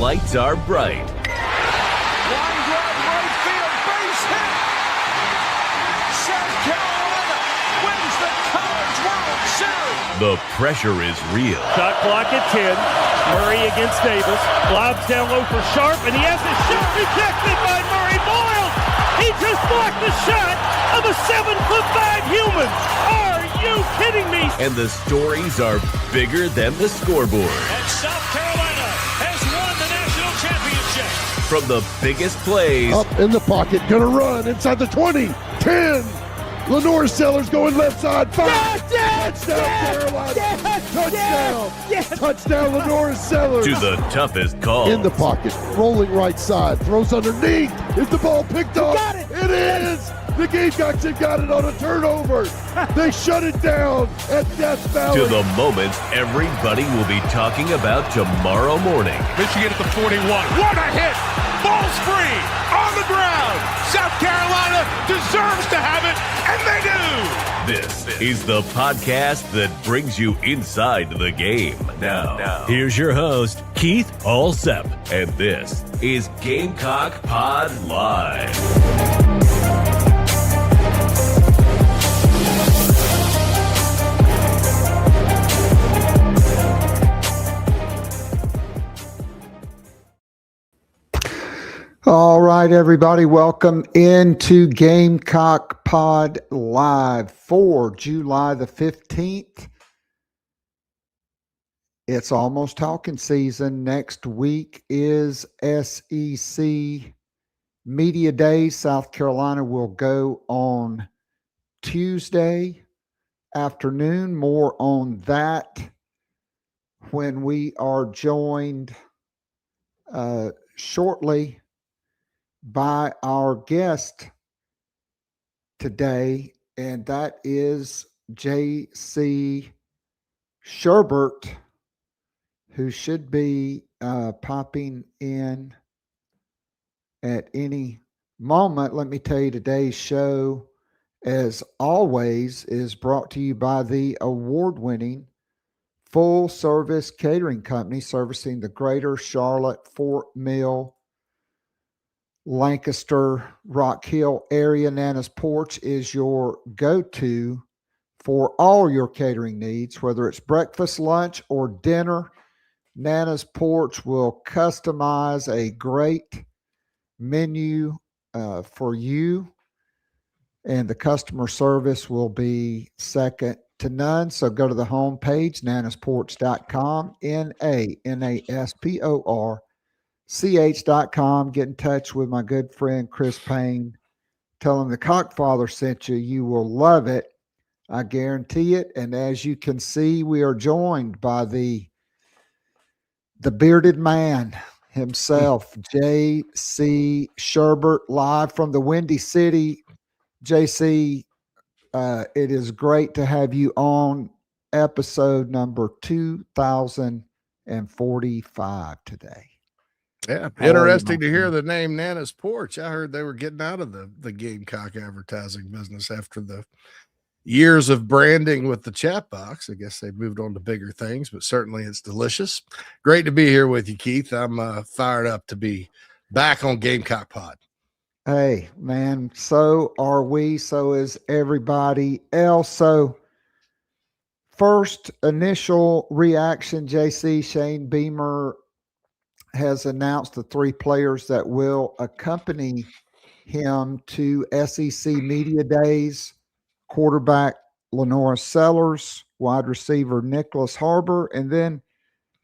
lights are bright. Line drive right field, base hit. South Carolina wins the College World Series. The pressure is real. Shot clock at 10. Murray against Davis. Lobs down low for Sharp, and he has a shot rejected by Murray Boyle. He just blocked the shot of a 7'5" human. Are you kidding me? And the stories are bigger than the scoreboard. And South Carolina has won the national championship. From the biggest plays. Up in the pocket, gonna run inside the 20, 10. Lenore Sellers going left side, 5. Touchdown, Carolina. Touchdown. Touchdown, Lenore Sellers. To the toughest call. In the pocket, rolling right side, throws underneath. Is the ball picked up? Got it. It is. The Gamecocks have got it on a turnover. They shut it down at Death Valley. To the moments everybody will be talking about tomorrow morning. Michigan at the 41. What a hit. Ball's free. On the ground. South Carolina deserves to have it, and they do. This is the podcast that brings you inside the game. Now, here's your host, Keith Allsep. And this is Gamecock Pod Live. All right, everybody, welcome into Gamecock Pod Live for July the 15th. It's almost Talkin season. Next week is SEC Media Days. South Carolina will go on Tuesday afternoon. More on that when we are joined shortly by our guest today, and that is J.C. Shurburtt, who should be popping in at any moment. Let me tell you, today's show, as always, is brought to you by the award-winning full-service catering company servicing the greater Charlotte, Fort Mill, Lancaster, Rock Hill area. Nana's Porch is your go-to for all your catering needs, whether it's breakfast, lunch, or dinner. Nana's Porch will customize a great menu for you, and the customer service will be second to none. So go to the homepage, nanasporch.com, NANASPORCH.com. Get in touch with my good friend Chris Payne. Tell him the Cockfather sent you. You will love it. I guarantee it. And as you can see, we are joined by the bearded man himself, J.C. Shurburtt, live from the Windy City. J.C., it is great to have you on episode number 2045 today. Yeah, interesting to hear the name Nana's Porch. I heard they were getting out of the Gamecock advertising business after the years of branding with the chat box. I guess they've moved on to bigger things, but certainly it's delicious. Great to be here with you, Keith. I'm fired up to be back on Gamecock Pod. Hey, man, so are we. So is everybody else. So first initial reaction, JC, Shane Beamer has announced the 3 players that will accompany him to SEC Media Days: quarterback Lenore Sellers, wide receiver Nicholas Harbor, and then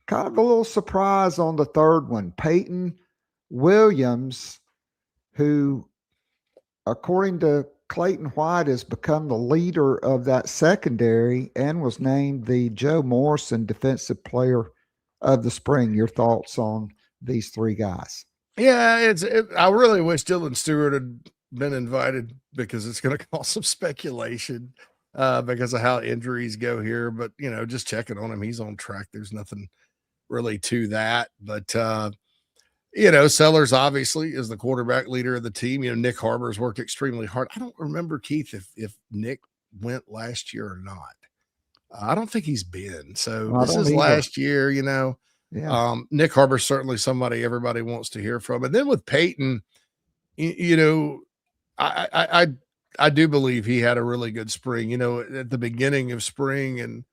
kind of a little surprise on the third one, Peyton Williams, who, according to Clayton White, has become the leader of that secondary and was named the Joe Morrison Defensive Player of the Spring. Your thoughts on these 3 guys? Yeah, I really wish Dylan Stewart had been invited, because it's going to cause some speculation because of how injuries go here. But, just checking on him, he's on track. There's nothing really to that. But, Sellers obviously is the quarterback leader of the team. Nick Harbor's worked extremely hard. I don't remember, Keith, if Nick went last year or not. I don't think he's been. So this is last year, Yeah. Nick Harbor's certainly somebody everybody wants to hear from. And then with Peyton, you know, I do believe he had a really good spring, you know, at the beginning of spring. And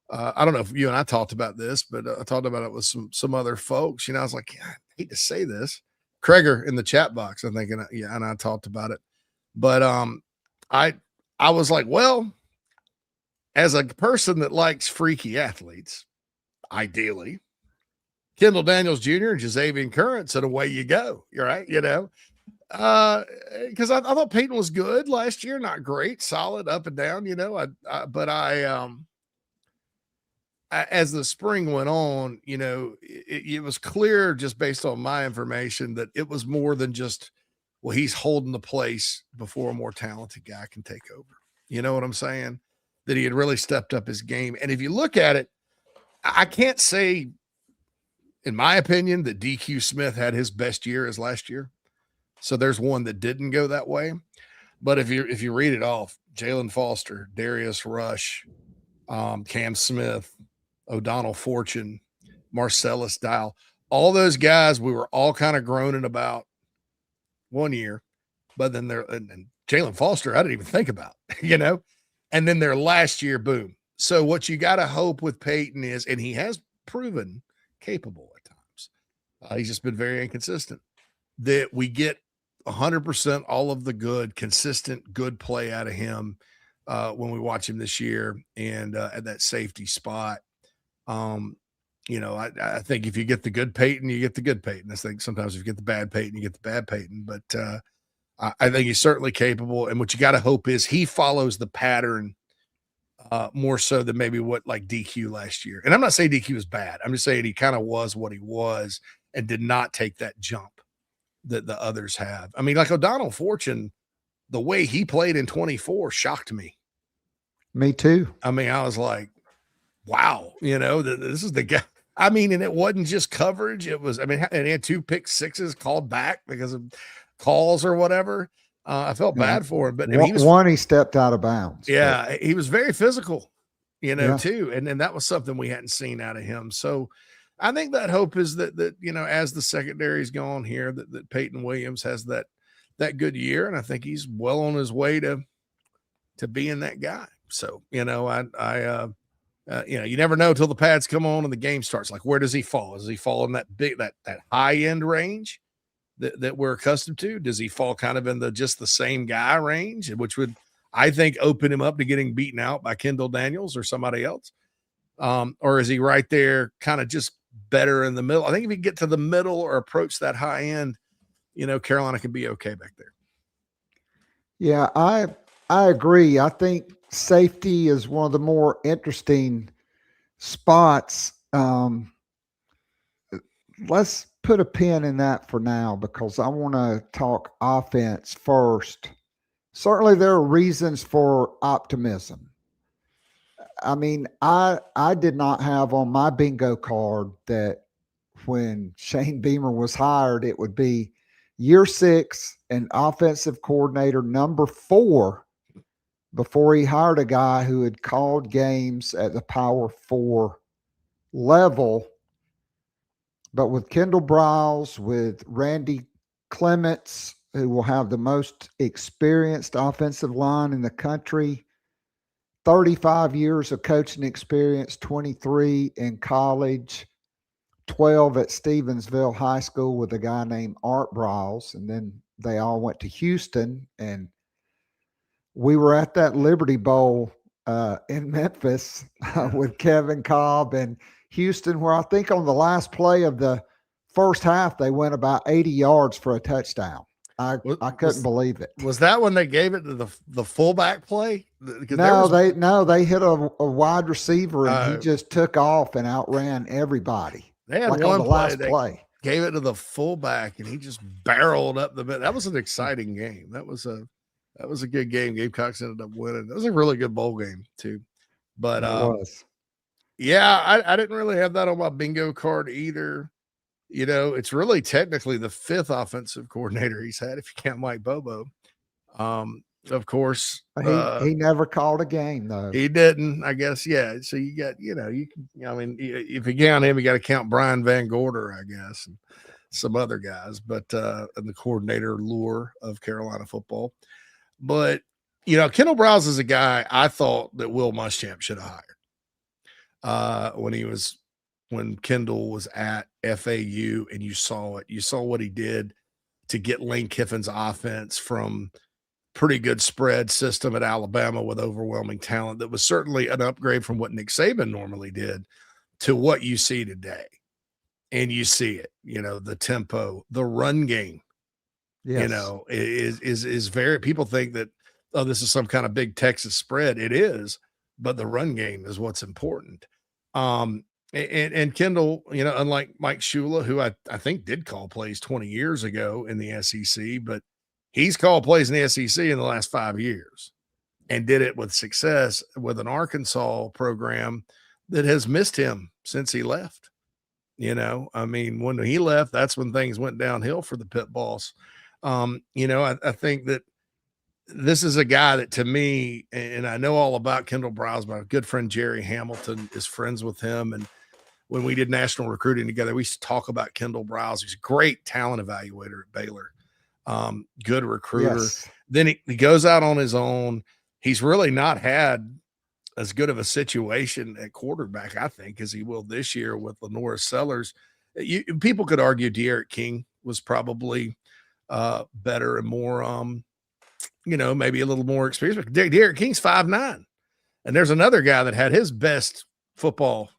I don't know if you and I talked about this, but I talked about it with some other folks. You know, I was like, yeah, I hate to say this. Kreger in the chat box, I'm thinking, yeah, and I talked about it. But I was like, well, as a person that likes freaky athletes, ideally, Kendall Daniels Jr. and Jazavian Current said, away you go. You're right, you know. Because I thought Peyton was good last year, not great, solid, up and down, you know. But as the spring went on, you know, it was clear just based on my information that it was more than just, well, he's holding the place before a more talented guy can take over. You know what I'm saying? That he had really stepped up his game. And if you look at it, I can't say, in my opinion, that DQ Smith had his best year as last year. So there's one that didn't go that way. But if you read it off, Jalen Foster, Darius Rush, Cam Smith, O'Donnell Fortune, Marcellus Dial, all those guys we were all kind of groaning about one year, but then and Jalen Foster, I didn't even think about, you know, and then their last year, boom. So what you got to hope with Peyton is, and he has proven capable at times. He's just been very inconsistent, that we get 100% all of the good, consistent, good play out of him when we watch him this year and at that safety spot. You know, I think if you get the good Peyton, you get the good Peyton. I think sometimes if you get the bad Peyton, you get the bad Peyton. But I think he's certainly capable. And what you got to hope is he follows the pattern more so than maybe what like DQ last year. And I'm not saying DQ was bad. I'm just saying he kind of was what he was and did not take that jump that the others have. I mean, like O'Donnell Fortune, the way he played in 24 shocked me. Me too. I mean, I was like, wow, you know, this is the guy. I mean, and it wasn't just coverage. It was, I mean, and he had 2 pick sixes called back because of calls or whatever. I felt bad for him, but I mean, he stepped out of bounds. Yeah, he was very physical, you know, too. And then that was something we hadn't seen out of him. So I think that hope is that you know, as the secondary's gone here, that Peyton Williams has that good year. And I think he's well on his way to being that guy. So, you know, you know, you never know till the pads come on and the game starts. Like, where does he fall? Does he fall in that high end range that we're accustomed to? Does he fall kind of in just the same guy range, which would, I think, open him up to getting beaten out by Kendall Daniels or somebody else? Or is he right there kind of just better in the middle? I think if you get to the middle or approach that high end, you know, Carolina can be okay back there. Yeah, I agree. I think safety is one of the more interesting spots. Let's put a pin in that for now because I want to talk offense first. Certainly there are reasons for optimism. I mean, I did not have on my bingo card that when Shane Beamer was hired, it would be year 6 and offensive coordinator number 4 before he hired a guy who had called games at the Power 4 level. But with Kendall Briles, with Randy Clements, who will have the most experienced offensive line in the country, 35 years of coaching experience, 23 in college, 12 at Stevensville High School with a guy named Art Briles. And then they all went to Houston. And we were at that Liberty Bowl in Memphis with Kevin Cobb and Houston, where I think on the last play of the first half, they went about 80 yards for a touchdown. I couldn't believe it. Was that when they gave it to the fullback play? They hit a wide receiver and he just took off and outran everybody. They had like one on the last play. Gave it to the fullback and he just barreled up the bit. That was an exciting game. That was a good game. Gamecocks ended up winning. That was a really good bowl game too. But yeah, I didn't really have that on my bingo card either. You know, it's really technically the 5th offensive coordinator he's had, if you count Mike Bobo. of course. He never called a game though. He didn't, I guess. Yeah. So you got, if you count him, you got to count Brian Van Gorder, I guess, and some other guys, but and the coordinator lure of Carolina football. But Kendall Browse is a guy I thought that Will Muschamp should have hired when Kendall was at FAU, and you saw what he did to get Lane Kiffin's offense from pretty good spread system at Alabama with overwhelming talent that was certainly an upgrade from what Nick Saban normally did to what you see today. And you see it, the tempo, the run game, Yes. is very, people think that, oh, this is some kind of big Texas spread. It is, but the run game is what's important. And Kendall, unlike Mike Shula, who I think did call plays 20 years ago in the SEC, but he's called plays in the SEC in the last 5 years and did it with success with an Arkansas program that has missed him since he left. When he left, that's when things went downhill for the Pit Boss. I think that this is a guy that, to me, and I know all about Kendall Browse, my good friend Jerry Hamilton is friends with him. And when we did national recruiting together, we used to talk about Kendall Browse. He's a great talent evaluator at Baylor. Good recruiter. Yes. Then he goes out on his own. He's really not had as good of a situation at quarterback, I think, as he will this year with Lenora Sellers. People could argue De'Aaron King was probably better and more, maybe a little more experienced. But De'Aaron King's 5'9", and there's another guy that had his best football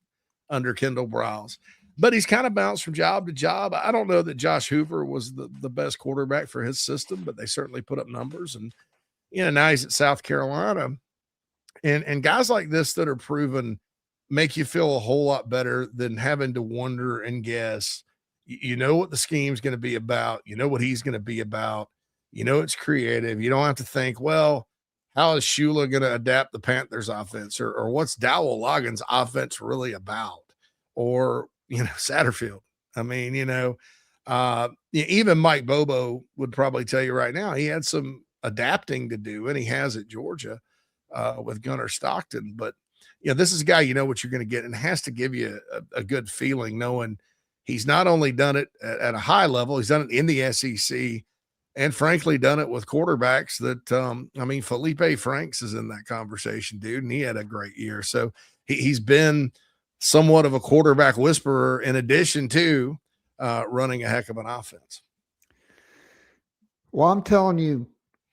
under Kendall Browse. But he's kind of bounced from job to job. I don't know that Josh Hoover was the best quarterback for his system, but they certainly put up numbers. And, now he's at South Carolina. And guys like this that are proven make you feel a whole lot better than having to wonder and guess. You know what the scheme's going to be about. You know what he's going to be about. It's creative. You don't have to think, well, how is Shula going to adapt the Panthers offense? Or what's Dowell Loggins' offense really about? Or, Satterfield. Even Mike Bobo would probably tell you right now, he had some adapting to do, and he has at Georgia with Gunnar Stockton. But, this is a guy, what you're going to get, and has to give you a good feeling knowing he's not only done it at a high level, he's done it in the SEC, and frankly done it with quarterbacks that, Felipe Franks is in that conversation, dude, and he had a great year. So he's been somewhat of a quarterback whisperer in addition to running a heck of an offense. Well, I'm telling you,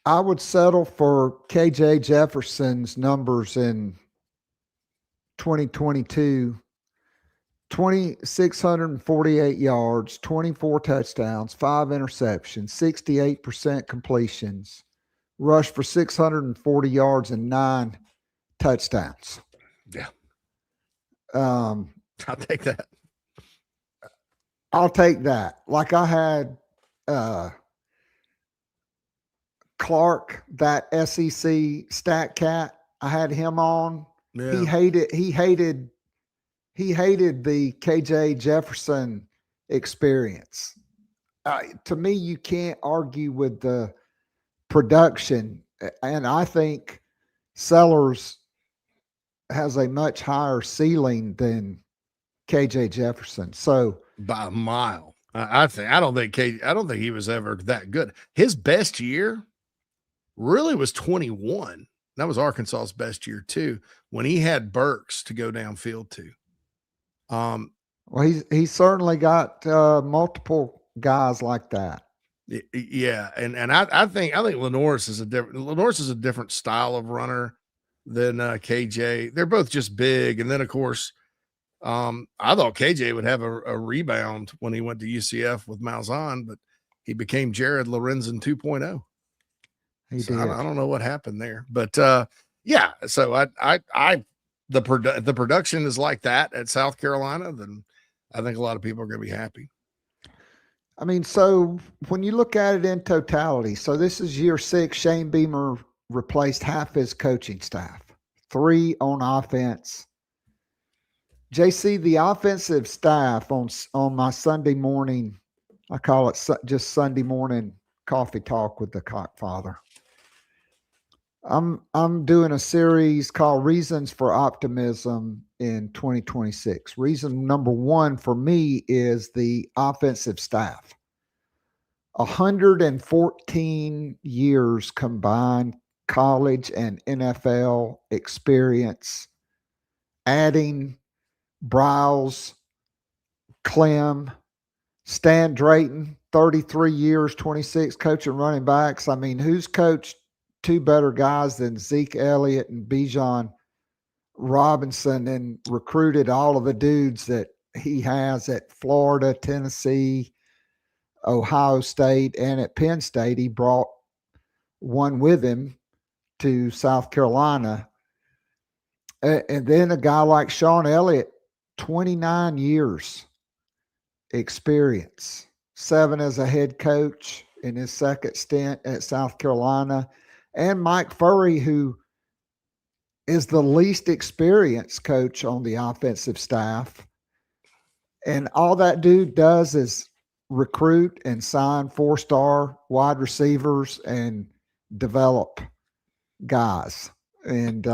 I would settle for KJ Jefferson's numbers in 2022. 2,648 yards, 24 touchdowns, 5 interceptions, 68% completions, rushed for 640 yards and 9 touchdowns. Yeah. I'll take that. I'll take that. Like I had Clark, that SEC stat cat, I had him on. Yeah. He hated the KJ Jefferson experience. To me, you can't argue with the production. And I think Sellers has a much higher ceiling than KJ Jefferson. So by a mile. I don't think he was ever that good. His best year really was 21. That was Arkansas's best year too, when he had Burks to go downfield to. Well, he's certainly got multiple guys like that. Yeah, and I think Lenoris is a different style of runner than KJ. They're both just big, and then of course, I thought KJ would have a rebound when he went to UCF with Malzahn, but he became Jared Lorenzen 2.0. He so did. I don't know what happened there, but yeah. So the production is like that at South Carolina, then I think a lot of people are going to be happy. So when you look at it in totality, so this is year 6. Shane Beamer replaced half his coaching staff, 3 on offense. JC, the offensive staff on my Sunday morning, I call it just Sunday morning coffee talk with the Cockfather. I'm doing a series called Reasons for Optimism in 2026. Reason number one for me is the offensive staff. 114 years combined college and NFL experience, adding Briles, Clem, Stan Drayton, 33 years, 26 coaching running backs. I mean, who's coached two better guys than Zeke Elliott and Bijan Robinson and recruited all of the dudes that he has at Florida, Tennessee, Ohio State, and at Penn State? He brought one with him to South Carolina. And then a guy like Sean Elliott, 29 years experience, 7 as a head coach in his second stint at South Carolina, and Mike Furry, who is the least experienced coach on the offensive staff. And all that dude does is recruit and sign 4-star wide receivers and develop guys. And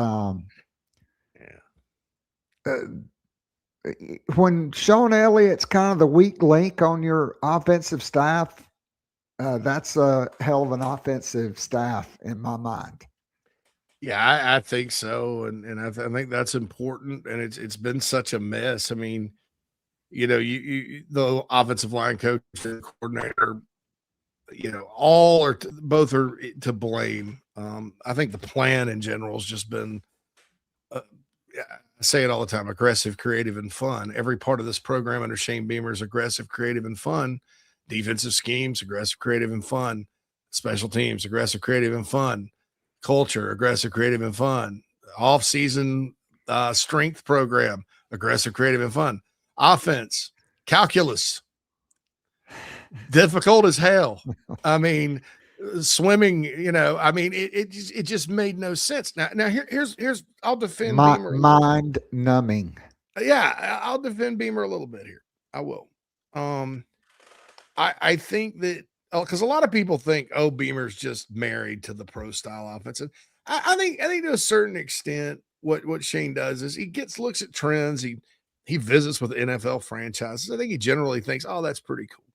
when Sean Elliott's kind of the weak link on your offensive staff, that's a hell of an offensive staff in my mind. Yeah, I think so, and I think that's important. And it's been such a mess. I mean, you the offensive line coach and coordinator, all are both are to blame. I think the plan in general has just been, I say it all the time, aggressive, creative, and fun. Every part of this program under Shane Beamer is aggressive, creative, and fun. Defensive schemes, aggressive, creative, and fun. Special teams, aggressive, creative, and fun. Culture, aggressive, creative, and fun. Off-season strength program, aggressive, creative, and fun. Offense, calculus, difficult as hell. I mean, swimming, it just made no sense. Now here's I'll defend Beamer. Mind numbing. Yeah, I'll defend Beamer a little bit here. I will. I think that because a lot of people think, Beamer's just married to the pro style offense. And I think to a certain extent, what Shane does is he looks at trends. He visits with NFL franchises. I think he generally thinks, that's pretty cool.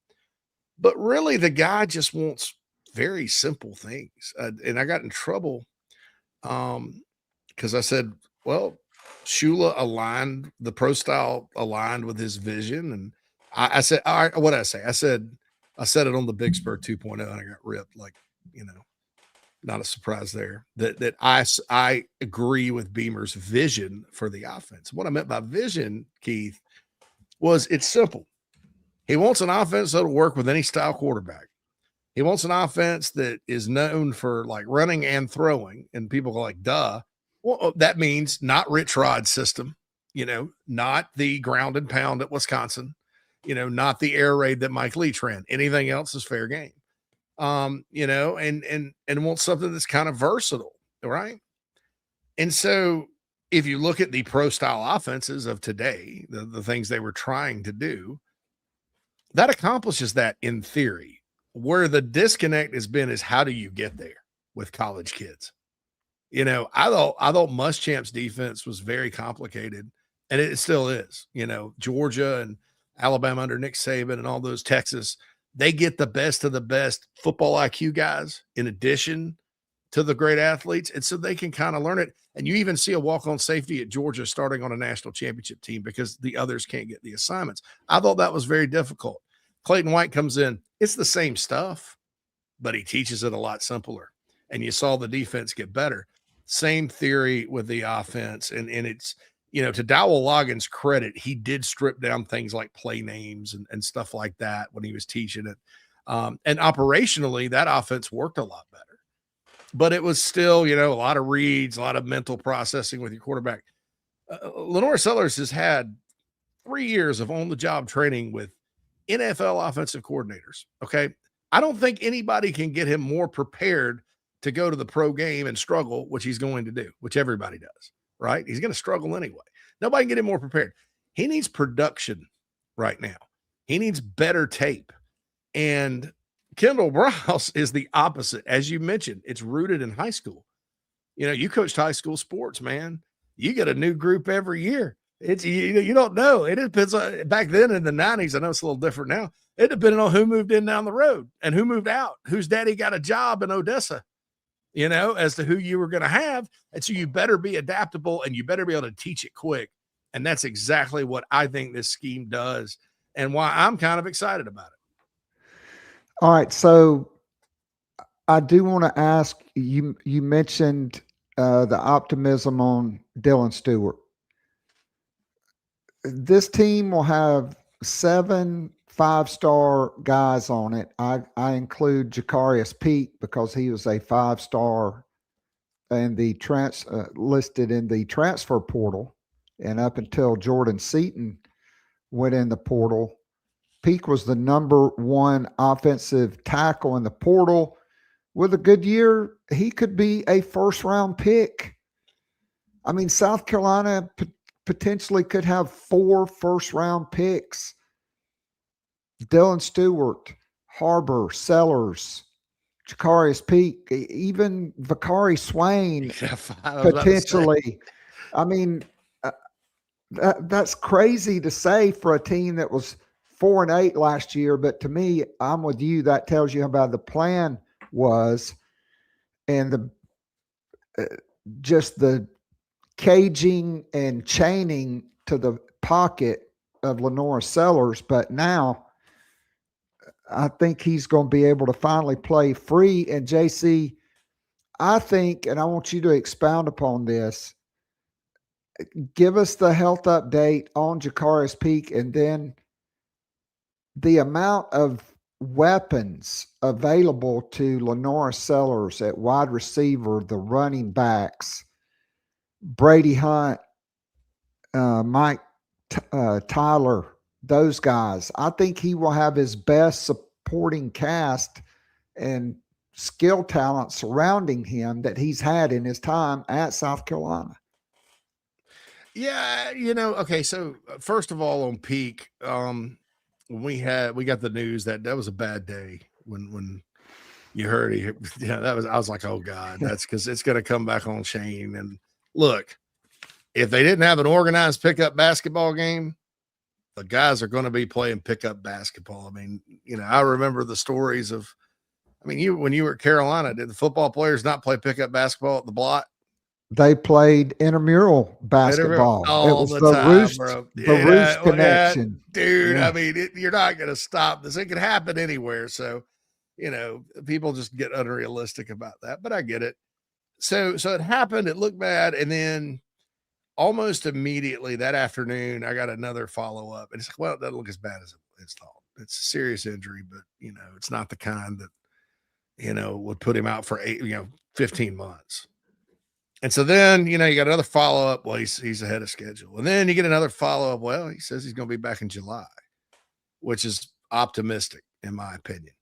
But really, the guy just wants very simple things. And I got in trouble because I said, Shula aligned, the pro style aligned with his vision. And I said, all right, what did I say? I said it on the Big Spur 2.0 and I got ripped. Like, not a surprise there that I agree with Beamer's vision for the offense. What I meant by vision, Keith, was it's simple. He wants an offense that'll work with any style quarterback. He wants an offense that is known for like running and throwing. And people go like, duh. Well, that means not Rich Rod's system, not the ground and pound at Wisconsin, not the air raid that Mike Leach ran. Anything else is fair game. And want something that's kind of versatile, right? And so if you look at the pro style offenses of today, the things they were trying to do, that accomplishes that in theory. Where the disconnect has been is how do you get there with college kids? I thought Muschamp's defense was very complicated, and it still is. Georgia and Alabama under Nick Saban and all those, Texas, they get the best of the best football IQ guys in addition to the great athletes. And so they can kind of learn it. And you even see a walk-on safety at Georgia starting on a national championship team because the others can't get the assignments. I thought that was very difficult. Clayton White comes in. It's the same stuff, but he teaches it a lot simpler. And you saw the defense get better. Same theory with the offense. And it's, to Dowell Loggins' credit, he did strip down things like play names and stuff like that when he was teaching it. And operationally, that offense worked a lot better. But it was still, a lot of reads, a lot of mental processing with your quarterback. Lenore Sellers has had 3 years of on-the-job training with NFL offensive coordinators, okay? I don't think anybody can get him more prepared to go to the pro game and struggle, which he's going to do, which everybody does, right? He's going to struggle anyway. Nobody can get him more prepared. He needs production right now. He needs better tape. And Kendall Briles is the opposite. As you mentioned, it's rooted in high school. You coached high school sports, man. You get a new group every year. It's you don't know. It depends on back then in the 90s. I know it's a little different now. It depended on who moved in down the road and who moved out, whose daddy got a job in Odessa, as to who you were going to have. And so you better be adaptable and you better be able to teach it quick. And that's exactly what I think this scheme does and why I'm kind of excited about it. All right. So I do want to ask you, you mentioned the optimism on Dylan Stewart. This team will have 7 5-star guys on it. I include Jacarius Peak because he was a 5-star and the listed in the transfer portal. And up until Jordan Seaton went in the portal, Peak was the number 1 offensive tackle in the portal. With a good year, he could be a first-round pick. I mean, South Carolina potentially could have 4 first-round picks. Dylan Stewart, Harbor, Sellers, Jacarius Peak, even Vakari Swain, potentially. I mean, that's crazy to say for a team that was 4-8 last year. But to me, I'm with you. That tells you how bad the plan was, and just the caging and chaining to the pocket of Lenora Sellers. But now I think he's going to be able to finally play free. And JC, I think, and I want you to expound upon this, give us the health update on Jacarius Peak, and then the amount of weapons available to Lenora Sellers at wide receiver, the running backs, Brady Hunt, Mike Tyler, those guys. I think he will have his best supporting cast and skill talent surrounding him that he's had in his time at South Carolina. Yeah, okay. So first of all, on Peak, we got the news that was a bad day when you heard it. Yeah, I was like, oh God, that's because it's going to come back on Shane. And look, if they didn't have an organized pickup basketball game, the guys are going to be playing pickup basketball. I mean, I remember the stories of, when you were at Carolina, did the football players not play pickup basketball at the block? They played intramural basketball. All it was the the time, Roost, bro. The Roost connection. Dude. Yeah. I mean, you're not going to stop this. It can happen anywhere. So, people just get unrealistic about that, but I get it. So it happened. It looked bad. And then almost immediately that afternoon, I got another follow-up. And it's like, well, it doesn't look as bad as it's thought. It's a serious injury, but, it's not the kind that, would put him out for 15 months. And so then, you got another follow-up. Well, he's ahead of schedule. And then you get another follow-up. Well, he says he's going to be back in July, which is optimistic, in my opinion.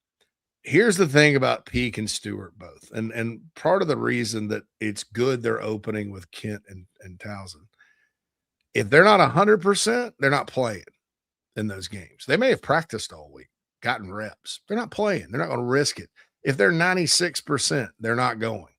Here's the thing about Peak and Stewart both. And part of the reason that it's good they're opening with Kent and Townsend. If they're not 100%, they're not playing in those games. They may have practiced all week, gotten reps. They're not playing. They're not going to risk it. If they're 96%, they're not going.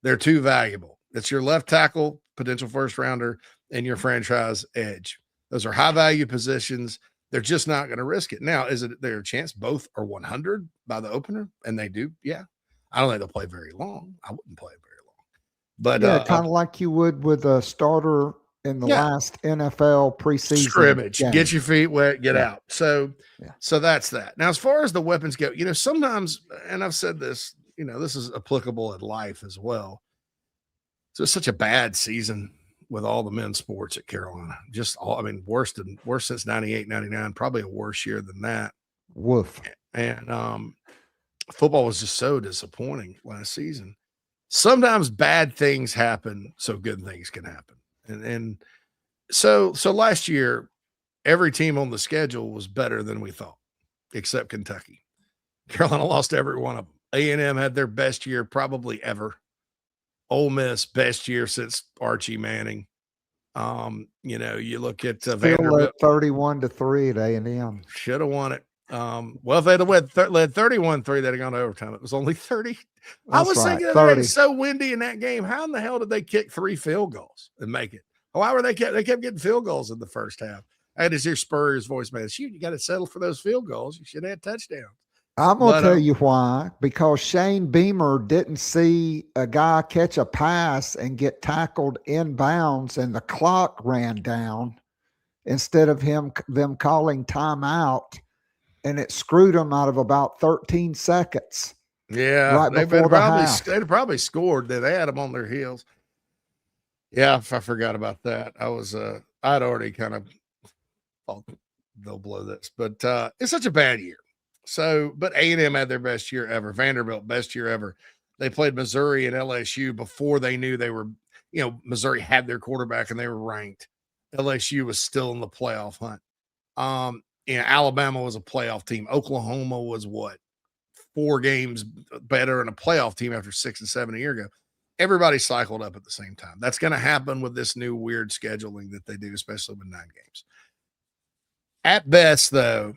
They're too valuable. It's your left tackle, potential first rounder, and your franchise edge. Those are high value positions. They're just not going to risk it. Now, is it there a chance both are 100 by the opener? And they do? Yeah. I don't think they'll play very long. I wouldn't play very long. But yeah, kind of like you would with a starter in the last NFL preseason scrimmage. game. Get your feet wet, get out. So that's that. Now, as far as the weapons go, sometimes, and I've said this, this is applicable in life as well. So it's such a bad season with all the men's sports at Carolina. Worse since 98, 99, probably a worse year than that. Woof. And football was just so disappointing last season. Sometimes bad things happen so good things can happen. And so last year, every team on the schedule was better than we thought, except Kentucky. Carolina lost every one of them. A&M had their best year probably ever. Ole Miss, best year since Archie Manning. You look at Vanderbilt. 31-3 at A&M. Should have won it. Well, if they'd have led 31-3, they'd have gone to overtime. It was only 30. I was thinking the other day, it's so windy in that game. How in the hell did they kick 3 field goals and make it? Why were they kept getting field goals in the first half? I had to hear Spurrier's voice, man. Shoot, you got to settle for those field goals. You should have had touchdowns. I'm going to tell you why. Because Shane Beamer didn't see a guy catch a pass and get tackled inbounds, and the clock ran down instead of them calling timeout, and it screwed them out of about 13 seconds. Yeah, right before the half. They'd probably scored. They had them on their heels. Yeah, I forgot about that. I'd already kind of thought they'll blow this, but it's such a bad year. So, but A&M had their best year ever. Vanderbilt, best year ever. They played Missouri and LSU before they knew they were, Missouri had their quarterback and they were ranked. LSU was still in the playoff hunt. Alabama was a playoff team. Oklahoma was 4 games better in a playoff team after 6 and 7 a year ago. Everybody cycled up at the same time. That's going to happen with this new weird scheduling that they do, especially with 9 games. At best, though,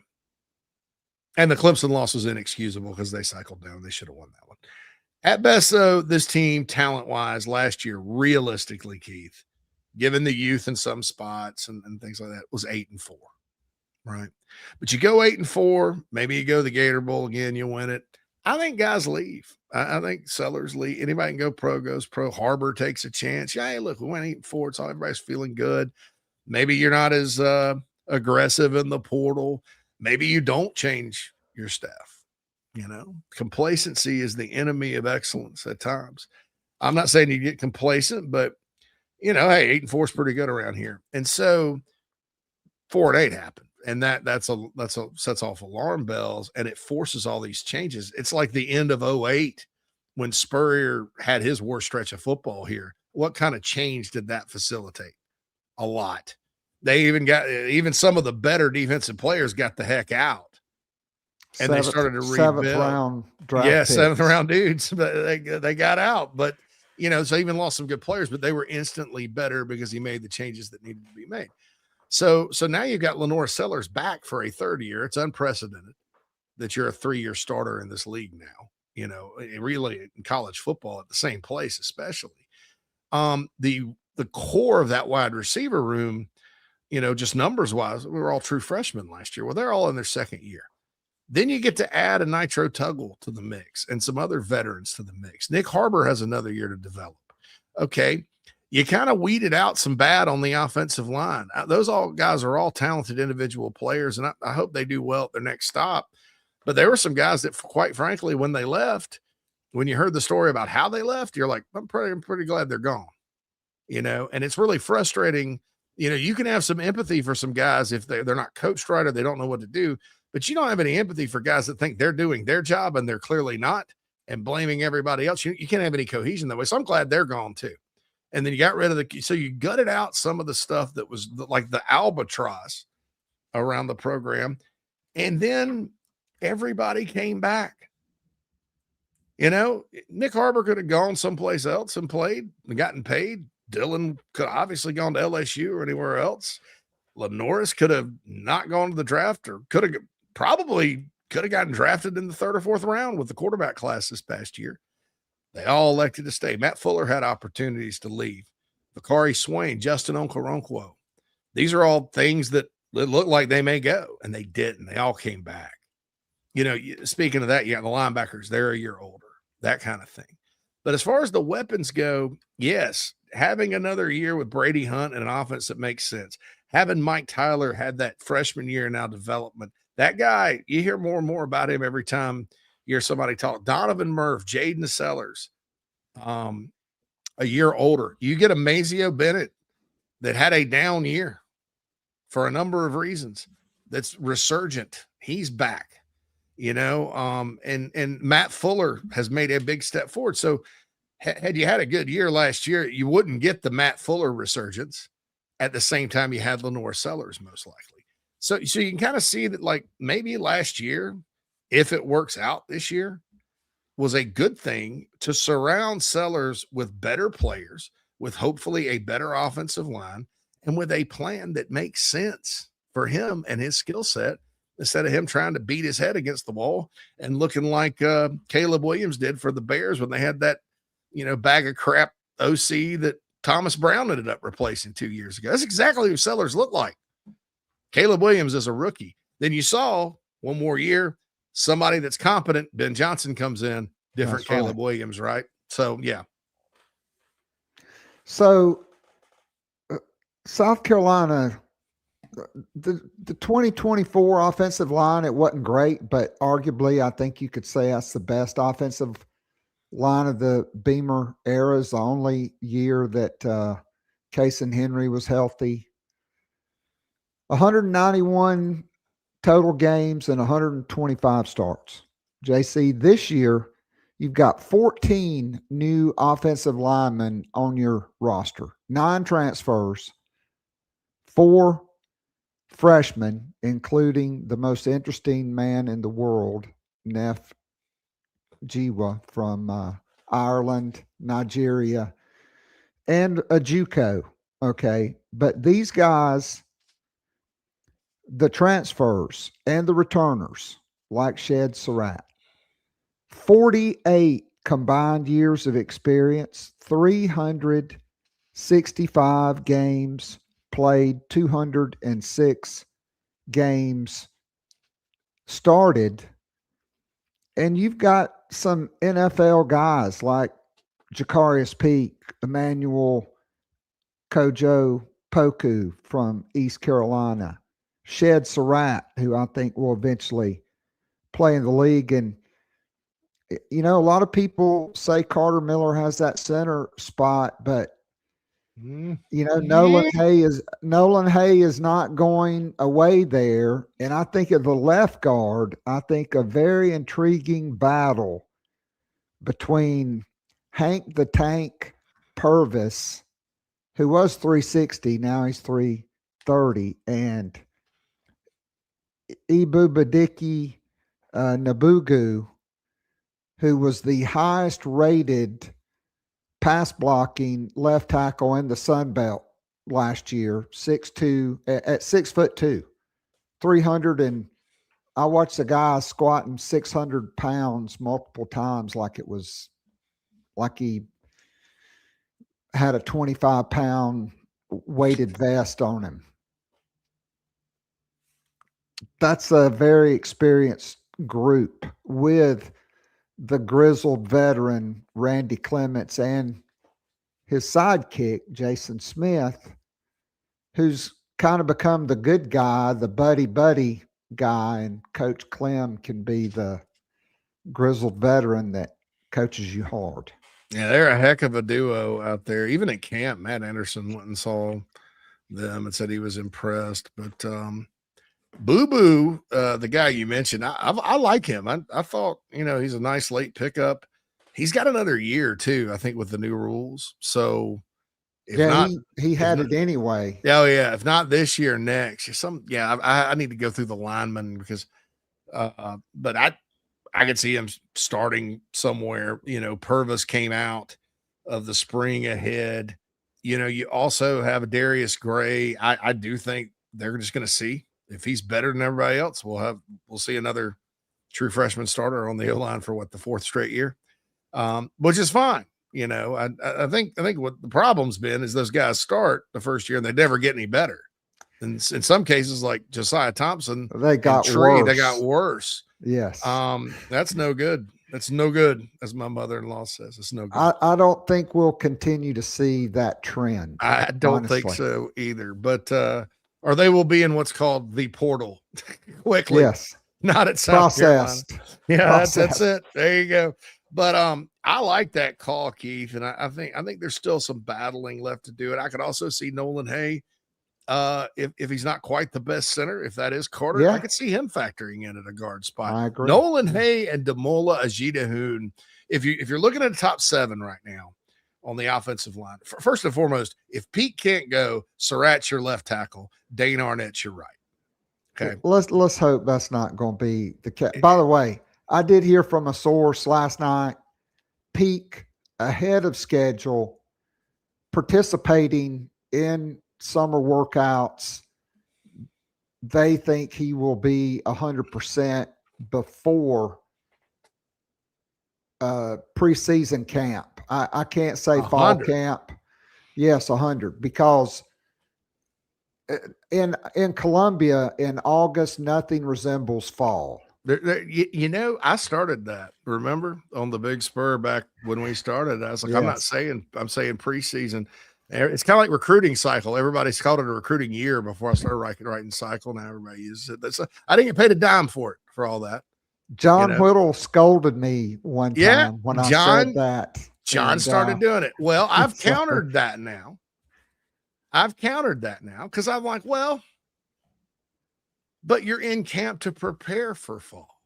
and the Clemson loss was inexcusable because they cycled down. They should have won that one. At best, though, this team, talent-wise, last year, realistically, Keith, given the youth in some spots and things like that, was 8-4, right? But you go 8-4, maybe you go to the Gator Bowl again, you win it. I think guys leave. I think Sellers leave. Anybody can go pro, goes pro. Harbor takes a chance. Yeah, hey, look, we went 8-4. It's all everybody's feeling good. Maybe you're not as aggressive in the portal. Maybe you don't change your staff. Complacency is the enemy of excellence at times. I'm not saying you get complacent, but hey, 8-4 is pretty good around here. And so 4-8 happened. And that sets off alarm bells, and it forces all these changes. It's like the end of 2008 when Spurrier had his worst stretch of football here. What kind of change did that facilitate? A lot. They even some of the better defensive players got the heck out, and they started to rebuild. 7th round draft. Yeah, 7th round dudes, but they got out. But so even lost some good players, but they were instantly better because he made the changes that needed to be made. So now you've got Lenore Sellers back for a 3rd year. It's unprecedented that you're a 3-year starter in this league now, really in college football at the same place, especially. The core of that wide receiver room, just numbers wise, we were all true freshmen last year. Well, they're all in their 2nd year. Then you get to add a Nitro Tuggle to the mix and some other veterans to the mix. Nick Harbor has another year to develop. Okay. You kind of weeded out some bad on the offensive line. Those guys are all talented individual players, and I hope they do well at their next stop. But there were some guys that, quite frankly, when they left, when you heard the story about how they left, you're like, I'm pretty glad they're gone. And it's really frustrating. You can have some empathy for some guys if they're not coached right or they don't know what to do, but you don't have any empathy for guys that think they're doing their job and they're clearly not, and blaming everybody else. You can't have any cohesion that way. So I'm glad they're gone too. And then you got rid of so you gutted out some of the stuff that was like the albatross around the program. And then everybody came back. Nick Harbor could have gone someplace else and played and gotten paid. Dylan could have obviously gone to LSU or anywhere else. Lenoris could have not gone to the draft, or probably could have gotten drafted in the 3rd or 4th round with the quarterback class this past year. They all elected to stay. Matt Fuller had opportunities to leave. Bakari Swain, Justin Okoronkwo. These are all things that look like they may go, and they didn't. They all came back. Speaking of that, you got the linebackers. They're a year older, that kind of thing. But as far as the weapons go, yes, having another year with Brady Hunt and an offense that makes sense. Having Mike Tyler had that freshman year now development. That guy, you hear more and more about him every time you hear somebody talk. Donovan Murph, Jaden Sellers, a year older. You get a Mazio Bennett that had a down year for a number of reasons. That's resurgent. He's back, and Matt Fuller has made a big step forward. So had you had a good year last year, you wouldn't get the Matt Fuller resurgence at the same time you had Lenore Sellers, most likely. So you can kind of see that, like, maybe last year, if it works out this year, was a good thing to surround Sellers with better players, with hopefully a better offensive line, and with a plan that makes sense for him and his skill set, instead of him trying to beat his head against the wall and looking like Caleb Williams did for the Bears when they had that, bag of crap OC that Thomas Brown ended up replacing 2 years ago. That's exactly who Sellers looked like. Caleb Williams is a rookie. Then you saw one more year, somebody that's competent. Ben Johnson comes in, different That's Caleb right. Williams, right? So, yeah. So, South Carolina, the 2024 offensive line, it wasn't great, but arguably I think you could say that's the best offensive line of the Beamer era. Is the only year that Case and Henry was healthy. 191 total games and 125 starts. JC, this year you've got 14 new offensive linemen on your roster, 9 transfers, 4 freshmen, including the most interesting man in the world, Neff Jiwa from Ireland, Nigeria, and a JUCO. Okay. But these guys, the transfers and the returners, like Shed Surratt, 48 combined years of experience, 365 games played, 206 games started. And you've got some NFL guys like Jacarius Peak, Emmanuel Kojo Poku from East Carolina, Shed Surratt, who I think will eventually play in the league. And, a lot of people say Carter Miller has that center spot, but Nolan Hay is not going away there. And I think of the left guard, I think a very intriguing battle between Hank the Tank Purvis, who was 360, now he's 330, and Ibubadiki Nabugu, who was the highest rated pass blocking left tackle in the Sun Belt last year, 6'2", at 6'2", 300, and I watched the guy squatting 600 pounds multiple times like he had a 25-pound weighted vest on him. That's a very experienced group with the grizzled veteran Randy Clements and his sidekick, Jason Smith, who's kind of become the good guy, the buddy guy, and Coach Clem can be the grizzled veteran that coaches you hard. Yeah, they're a heck of a duo out there. Even at camp, Matt Anderson went and saw them and said he was impressed. But Boo Boo, the guy you mentioned, I like him. I thought, he's a nice late pickup. He's got another year too, I think, with the new rules. So he had it anyway. Oh yeah. If not this year, next. I need to go through the linemen because but I could see him starting somewhere. Purvis came out of the spring ahead. You also have Darius Gray. I do think they're just going to see if he's better than everybody else. We'll see another true freshman starter on the O-line for the 4th straight year, which is fine. I think what the problem's been is those guys start the first year and they never get any better. And in some cases, like Josiah Thompson, they got worse. They got worse. Yes. That's no good. That's no good, as my mother-in-law says. It's no good. I don't think we'll continue to see that trend. I don't think so either. But or they will be in what's called the portal quickly. Yes. Not at South Carolina. Yeah, that's it. There you go. But I like that call, Keith, and I think there's still some battling left to do. And I could also see Nolan Hay, if he's not quite the best center, if that is Carter, I could see him factoring in at a guard spot. I agree. Nolan Hay and Damola Ajitahoon, if you're looking at the top 7 right now on the offensive line, first and foremost, if Pete can't go, Surratt's your left tackle, Dane Arnett's your right. Okay. Let's hope that's not going to be the case. By the way, I did hear from a source last night, Peak ahead of schedule, participating in summer workouts, they think he will be 100% before preseason camp. I can't say 100. fall camp. Yes, 100, because in Columbia in August, nothing resembles fall. I started that, remember, on the Big Spur back when we started. I was like, I'm saying preseason. It's kind of like recruiting cycle. Everybody's called it a recruiting year before I started writing cycle. Now everybody uses it. I didn't get paid a dime for it, for all that. John Whittle scolded me one time when I said that. John started doing it. Well, I've countered that now. Because I'm like, well, but you're in camp to prepare for fall.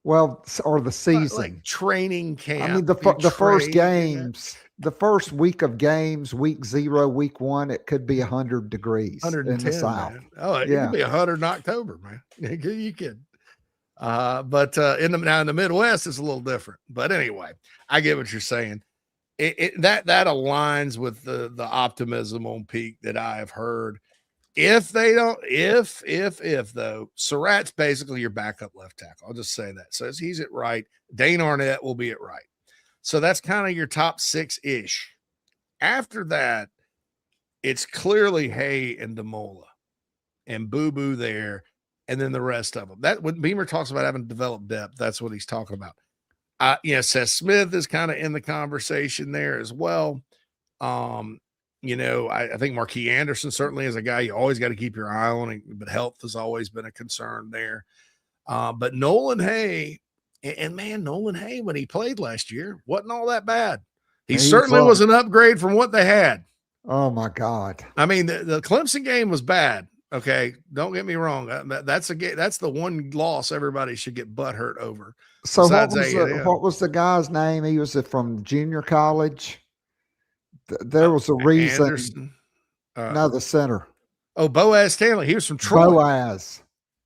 Well, or the season. Like training camp. I mean, the first games, the first week of games, week 0, week 1, it could be 100 degrees in the South. Man. Oh, it could be 100 in October, man. You could. But in the Midwest, it's a little different. But anyway, I get what you're saying. That aligns with the optimism on Peak that I have heard. If though, Surratt's basically your backup left tackle. I'll just say that. So he's at right. Dane Arnett will be at right. So that's kind of your top 6-ish. After that, it's clearly Hay and DeMola and Boo Boo there, and then the rest of them. That when Beamer talks about having developed depth, that's what he's talking about. Seth Smith is kind of in the conversation there as well. I think Marquis Anderson certainly is a guy you always got to keep your eye on, but health has always been a concern there. But Nolan Hay, and man, Nolan Hay, when he played last year, wasn't all that bad. He certainly was an upgrade from what they had. Oh, my God. I mean, the Clemson game was bad. Okay, don't get me wrong. That's the one loss everybody should get butthurt over. So what was the guy's name? He was from junior college. There was a reason. Anderson. The center. Oh, Boaz Stanley. He was from Troy.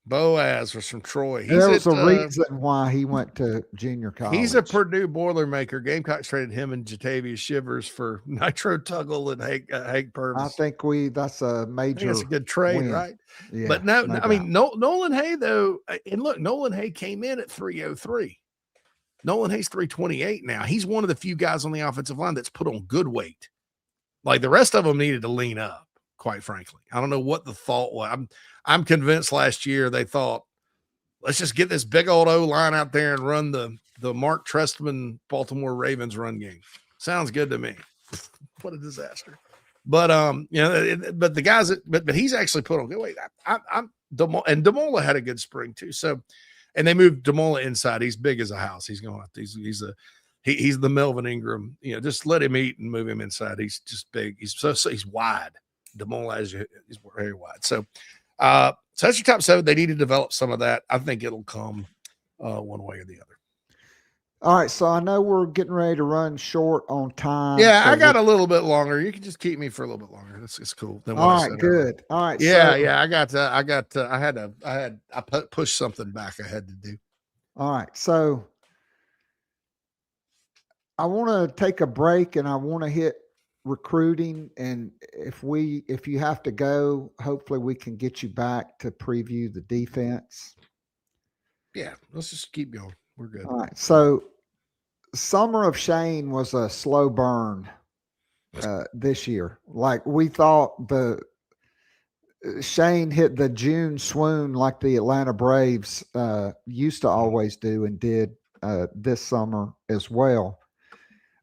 Boaz was from Troy. There was a reason why he went to junior college. He's a Purdue Boilermaker. Gamecocks traded him and Jatavius Shivers for Nitro Tuggle and Hank Purvis. I think that's a major. That's a good trade, win. Right? Yeah, but Nolan Hay though, and look, Nolan Hay came in at 303. Nolan Hay's 328 now. He's one of the few guys on the offensive line that's put on good weight. Like the rest of them needed to lean up, quite frankly. I don't know what the thought was. I'm convinced last year they thought, let's just get this big old O-line out there and run the Mark Trestman Baltimore Ravens run game. Sounds good to me. What a disaster. But but the guys but he's actually put on good weight. And DeMola had a good spring too. So, and they moved DeMola inside. He's big as a house. He's going. He's the Melvin Ingram. Just let him eat and move him inside. He's just big. He's wide. DeMola is very wide. So that's your top 7. They need to develop some of that. I think it'll come one way or the other. All right, so I know we're getting ready to run short on time. Yeah, so I got a little bit longer. You can just keep me for a little bit longer. It's cool. All right, good. All right. Yeah. I pushed something back I had to do. All right, so I want to take a break and I want to hit recruiting. And if you have to go, hopefully we can get you back to preview the defense. Yeah, let's just keep going. We're good. All right. So Summer of Shane was a slow burn this year. Like we thought Shane hit the June swoon like the Atlanta Braves used to always do and did this summer as well.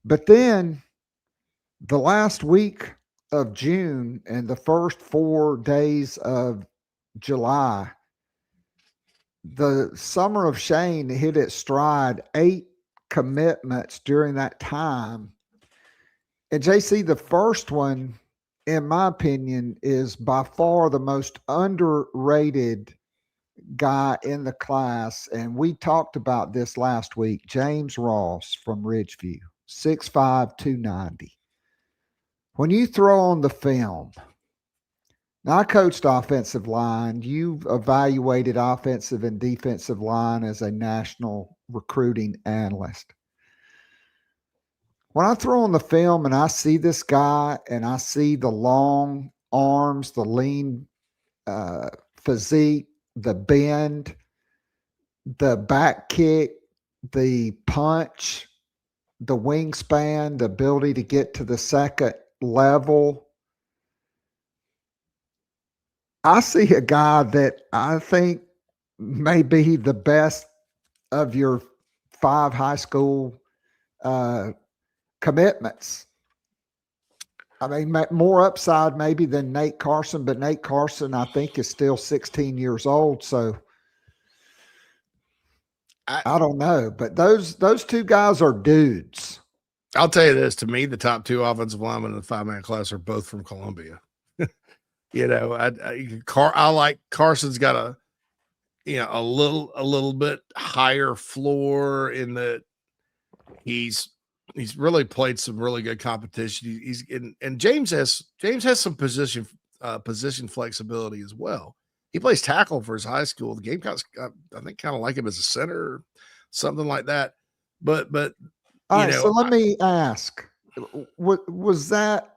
But then the last week of June and the first 4 days of July, the Summer of Shane hit its stride, 8 commitments during that time. And JC, the first one, in my opinion, is by far the most underrated guy in the class. And we talked about this last week. James Ross from Ridgeview, 6'5", 290. When you throw on the film, now I coached offensive line. You've evaluated offensive and defensive line as a national recruiting analyst. When I throw on the film and I see this guy and I see the long arms, the lean physique, the bend, the back kick, the punch, the wingspan, the ability to get to the second level. I see a guy that I think may be the best of your 5 high school commitments. I mean, more upside maybe than Nate Carson, but Nate Carson, I think, is still 16 years old. So I don't know, but those two guys are dudes. I'll tell you this: to me, the top 2 offensive linemen in the 5-man class are both from Columbia. I like Carson's got a little bit higher floor in that he's really played some really good competition. And James has some position flexibility as well. He plays tackle for his high school. The Gamecocks, I think, kind of like him as a center or something like that. But all right, so let me ask: was that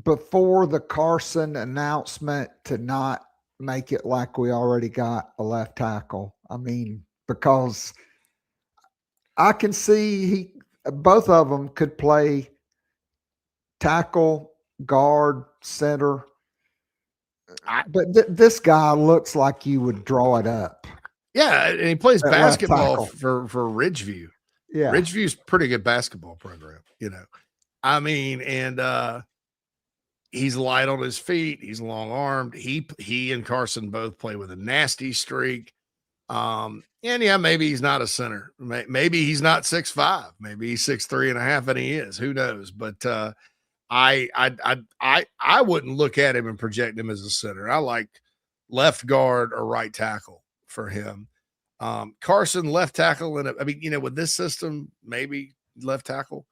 before the Carson announcement to not make it like we already got a left tackle? I mean, because I can see both of them could play tackle, guard, center. But this guy looks like you would draw it up. Yeah, and he plays basketball for Ridgeview. Yeah, Ridgeview's pretty good basketball program, I mean, and he's light on his feet. He's long armed. He and Carson both play with a nasty streak. And yeah, maybe he's not a center. Maybe he's not 6'5". Maybe he's 6'3.5", and he is. Who knows? But I wouldn't look at him and project him as a center. I like left guard or right tackle for him. Carson left tackle, and I mean, with this system, maybe left tackle.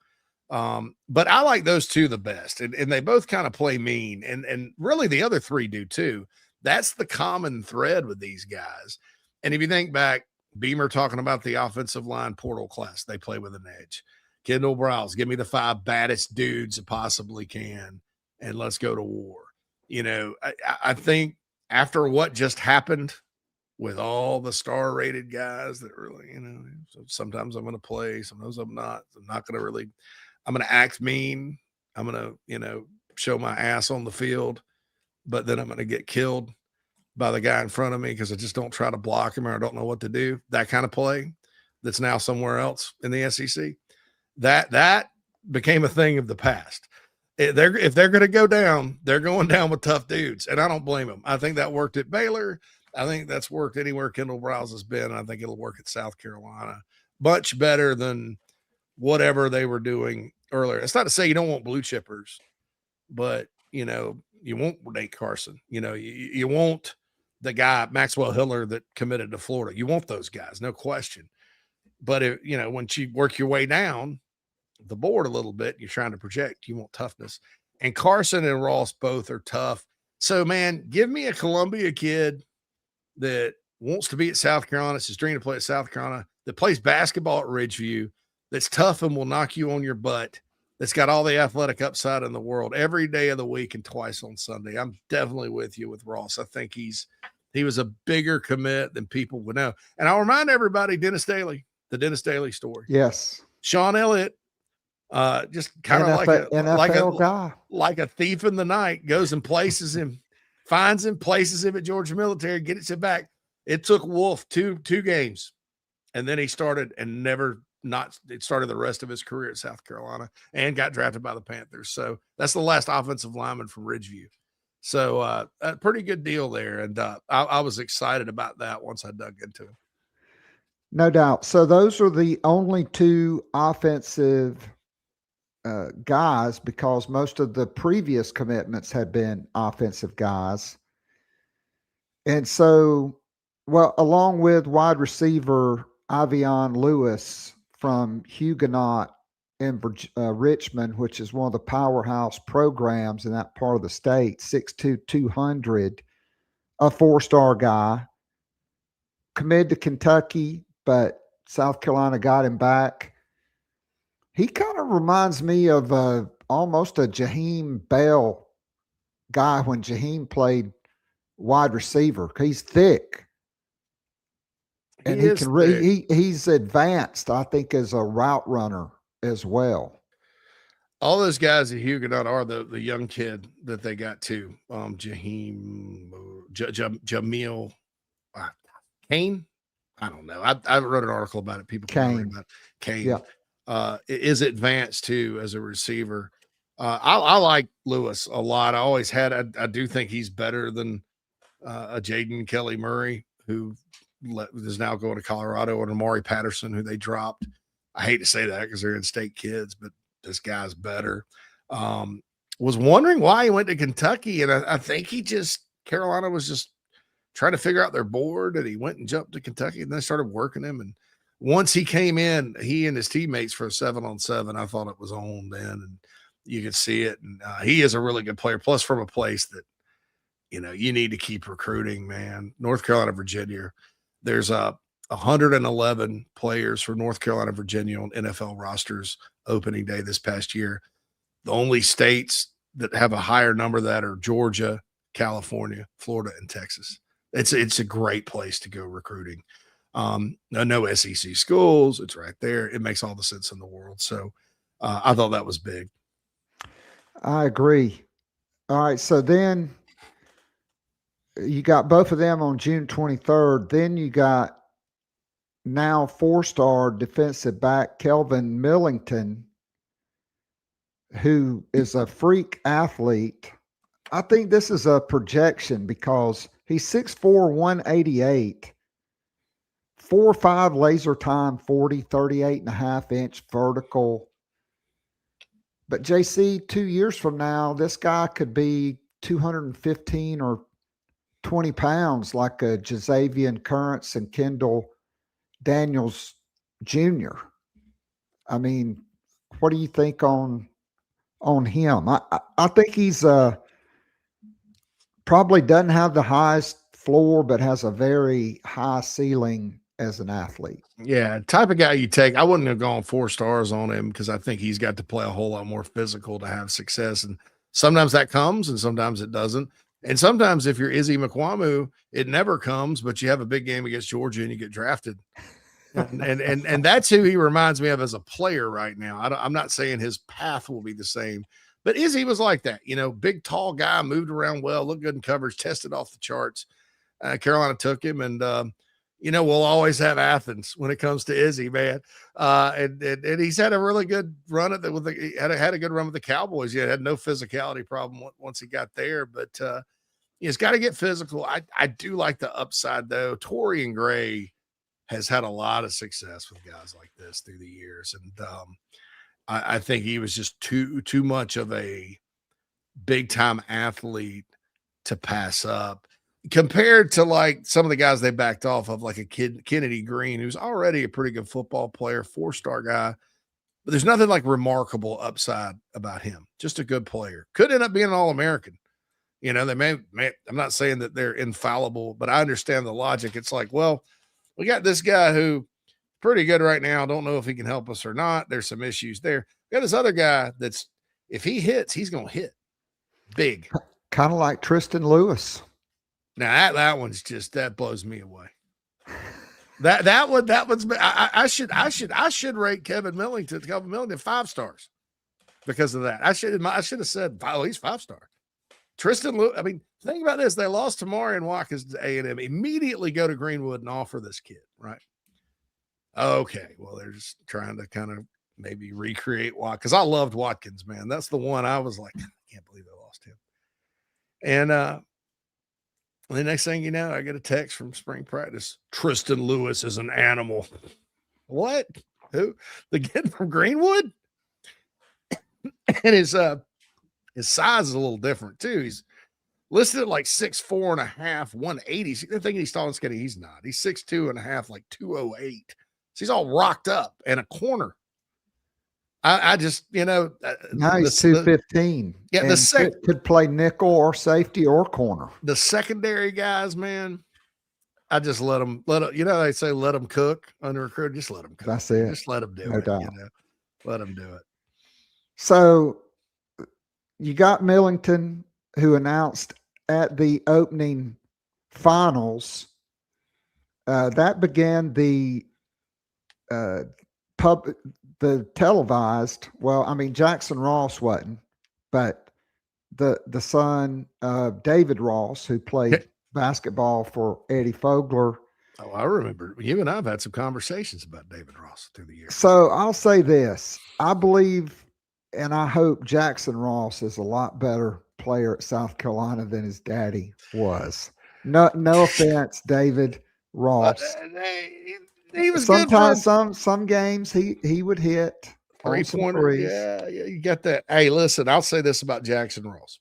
But I like those two the best, and they both kind of play mean, and really the other 3 do too. That's the common thread with these guys. And if you think back, Beamer talking about the offensive line portal class, they play with an edge. Kendall Browse, give me the 5 baddest dudes that possibly can, and let's go to war. I think after what just happened with all the star-rated guys that really, so sometimes I'm going to play, sometimes I'm not. I'm going to act mean. I'm going to, show my ass on the field, but then I'm going to get killed by the guy in front of me because I just don't try to block him or I don't know what to do. That kind of play that's now somewhere else in the SEC. That became a thing of the past. If they're going to go down, they're going down with tough dudes, and I don't blame them. I think that worked at Baylor. I think that's worked anywhere Kendall Browse has been. I think it'll work at South Carolina much better than whatever they were doing earlier. It's not to say you don't want blue chippers, but you want Nate Carson. You want the guy Maxwell Hiller that committed to Florida. You want those guys, no question. But if once you work your way down the board a little bit, you're trying to project, you want toughness. And Carson and Ross both are tough. So man, give me a Columbia kid that wants to be at South Carolina. It's his dream to play at South Carolina, that plays basketball at Ridgeview, that's tough and will knock you on your butt, that's got all the athletic upside in the world every day of the week and twice on Sunday. I'm definitely with you with Ross. I think he was a bigger commit than people would know. And I'll remind everybody, the Dennis Daly story. Yes. Sean Elliott, just kind of like a thief in the night, goes and places him, finds him, places him at Georgia Military, gets it back. It took Wolf two games, and then he started and it started the rest of his career at South Carolina and got drafted by the Panthers. So that's the last offensive lineman from Ridgeview. So a pretty good deal there. And I was excited about that once I dug into it. No doubt. So those are the only 2 offensive guys, because most of the previous commitments had been offensive guys. And so, along with wide receiver Avion Lewis from Huguenot in Richmond, which is one of the powerhouse programs in that part of the state, 6'2", 200, a 4-star guy, committed to Kentucky, but South Carolina got him back. He kind of reminds me of almost a Jaheim Bell guy when Jaheim played wide receiver. He's thick. And he's advanced, I think, as a route runner as well. All those guys at Huguenot are the young kid that they got too. Jamil Kane. I don't know. I wrote an article about it. People can read about it. Kane is advanced too as a receiver. I like Lewis a lot. I always had. I do think he's better than a Jaden Kelly Murray, who is now going to Colorado, or Amari Patterson, who they dropped. I hate to say that because they're in-state kids, but this guy's better. Was wondering why he went to Kentucky, and I think Carolina was just trying to figure out their board, and he went and jumped to Kentucky, and then started working him. And once he came in, he and his teammates for a 7-on-7, I thought it was on then, and you could see it. And he is a really good player, plus from a place that, you need to keep recruiting, man. North Carolina, Virginia. There's 111 players for North Carolina, Virginia on NFL rosters opening day this past year. The only states that have a higher number of that are Georgia, California, Florida, and Texas. It's a great place to go recruiting. No SEC schools. It's right there. It makes all the sense in the world. So I thought that was big. I agree. All right. So then you got both of them on June 23rd. Then you got now 4-star defensive back Kelvin Millington, who is a freak athlete. I think this is a projection because he's 6'4", 188, 4.5 laser time, 40, 38.5-inch vertical. But JC, 2 years from now, this guy could be 215 or 20 pounds like a Jazavian Currents and Kendall Daniels Jr. I mean, what do you think on him? I think he's probably doesn't have the highest floor, but has a very high ceiling as an athlete. Yeah, type of guy you take. I wouldn't have gone 4 stars on him because I think he's got to play a whole lot more physical to have success. And sometimes that comes and sometimes it doesn't. And sometimes if you're Izzy McQuamu, it never comes, but you have a big game against Georgia and you get drafted. And that's who he reminds me of as a player right now. I'm not saying his path will be the same, but Izzy was like that, big, tall guy, moved around well, looked good in coverage, tested off the charts. Carolina took him, and we'll always have Athens when it comes to Izzy, man. And he's had a really good run at had a good run with the Cowboys. He had no physicality problem once he got there, but he's got to get physical. I do like the upside though. Torian Gray has had a lot of success with guys like this through the years, and I think he was just too much of a big time athlete to pass up. Compared to like some of the guys they backed off of, like a Kennedy Green, who's already a pretty good football player, 4-star guy, but there's nothing like remarkable upside about him. Just a good player. Could end up being an All-American. They may, I'm not saying that they're infallible, but I understand the logic. It's like, well, we got this guy who pretty good right now. Don't know if he can help us or not. There's some issues there. We got this other guy that's, if he hits, he's going to hit big. Kind of like Tristan Lewis. Now that one's just, that blows me away. That one's I should rate Kelvin Millington 5 stars because of that. I should have said, oh, he's 5-star. Tristan Lewis. I mean, think about this. They lost to Marion Watkins to A&M. Immediately go to Greenwood and offer this kid, right? Okay, well, they're just trying to kind of maybe recreate Watkins, because I loved Watkins, man. That's the one I was like, I can't believe they lost him. And the next thing you know, I get a text from spring practice. Tristan Lewis is an animal. What? Who? The kid from Greenwood? And his size is a little different too. He's listed at like 6'4.5", 180. They're thinking he's tall and skinny. He's not. He's 6'2.5", like 208. So he's all rocked up and a corner. I just, now he's 215. Yeah, could play nickel or safety or corner. The secondary guys, man, I just let them. They say let them cook under recruit. Just let them cook. That's it. Just let them do no it. Doubt. Let them do it. So you got Millington, who announced at the opening finals, that began the the televised. Well, I mean, Jackson Ross wasn't, but the son of David Ross, who played basketball for Eddie Fogler. Oh, I remember you and I've had some conversations about David Ross through the years. So I'll say this. I believe and I hope Jackson Ross is a lot better player at South Carolina than his daddy was. No offense, David Ross. He was sometimes good for some games he would hit 3-pointer. Yeah, you got that. Hey, listen, I'll say this about Jackson Ross.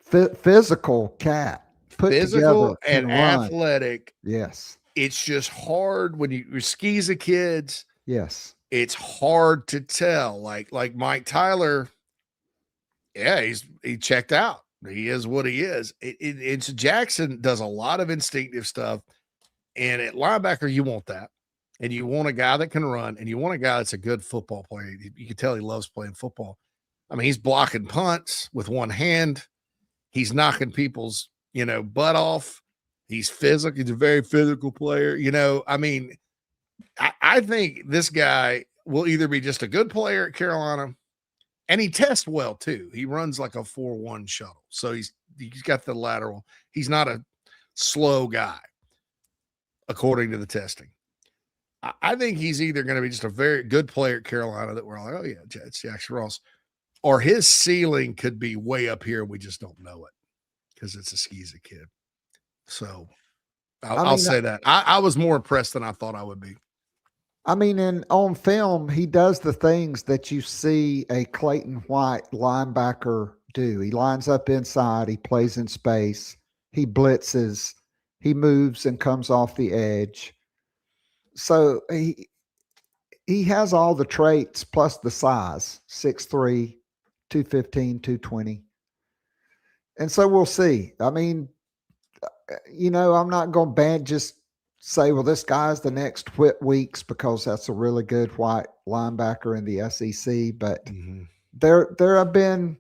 Physical cat, physical together, and athletic. Yes. It's just hard when you're skis a kids. Yes. It's hard to tell. Like Mike Tyler. Yeah, he checked out. He is what he is. It's Jackson does a lot of instinctive stuff. And at linebacker, you want that. And you want a guy that can run, and you want a guy that's a good football player. You can tell he loves playing football. I mean, he's blocking punts with one hand. He's knocking people's, butt off. He's physical. He's a very physical player. I mean, I think this guy will either be just a good player at Carolina, and he tests well too. He runs like a 4-1 shuttle. So he's got the lateral. He's not a slow guy, according to the testing. I think he's either going to be just a very good player at Carolina that we're all like, oh yeah, it's Jackson Ross, or his ceiling could be way up here. We just don't know it because it's a skeezy kid. So I'll say that. I was more impressed than I thought I would be. I mean, on film, he does the things that you see a Clayton White linebacker do. He lines up inside. He plays in space. He blitzes. He moves and comes off the edge. So he has all the traits plus the size, 6'3", 215, 220. And so we'll see. I mean, I'm not going to just say, well, this guy's the next Whit Weeks because that's a really good white linebacker in the SEC. But there have been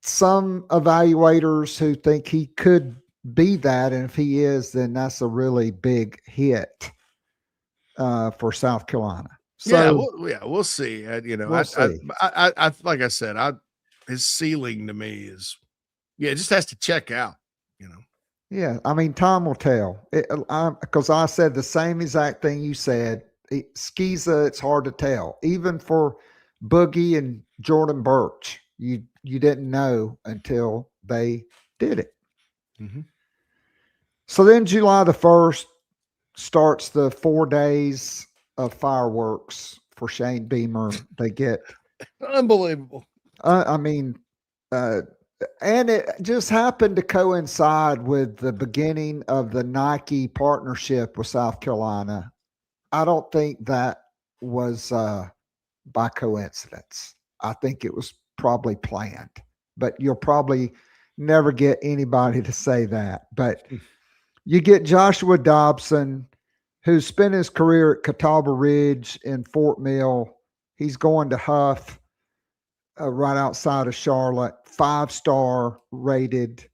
some evaluators who think he could be that. And if he is, then that's a really big hit for South Carolina. So we'll see. We'll see. I like I said, his ceiling to me is, it just has to check out, Yeah, I mean, time will tell. Because I said the same exact thing you said. Skeeza, it's hard to tell. Even for Boogie and Jordan Birch, you didn't know until they did it. Mm-hmm. So then July the 1st starts the 4 days of fireworks for Shane Beamer. They get unbelievable. And it just happened to coincide with the beginning of the Nike partnership with South Carolina. I don't think that was by coincidence. I think it was probably planned, but you'll probably never get anybody to say that. But you get Joshua Dobson, who spent his career at Catawba Ridge in Fort Mill. He's going to Huff, right outside of Charlotte, 5-star rated.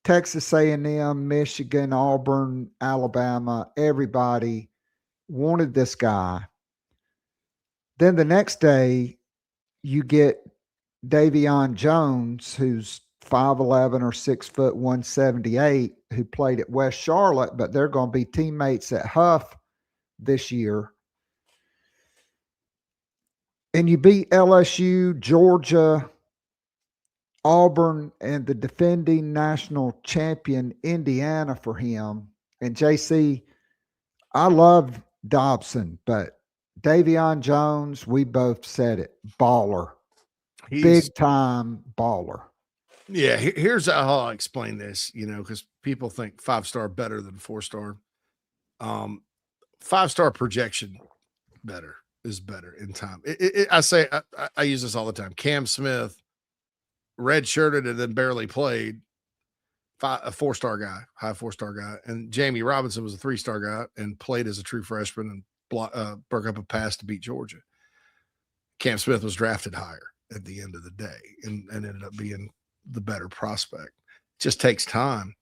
Texas A&M, Michigan, Auburn, Alabama, everybody wanted this guy. Then the next day, you get Davion Jones, who's 5'11" or 6 foot 178, who played at West Charlotte, but they're going to be teammates at Huff this year. And you beat LSU, Georgia, Auburn, and the defending national champion Indiana for him. And JC, I love Dobson, but Davion Jones, we both said it, baller. Big time baller. Yeah, here's how I'll explain this, because people think 5-star better than 4-star. 5-star projection is better in time. I use this all the time. Cam Smith redshirted and then barely played, a 4-star guy, high 4-star guy. And Jamie Robinson was a 3-star guy and played as a true freshman and broke up a pass to beat Georgia. Cam Smith was drafted higher at the end of the day and ended up being the better prospect. It just takes time.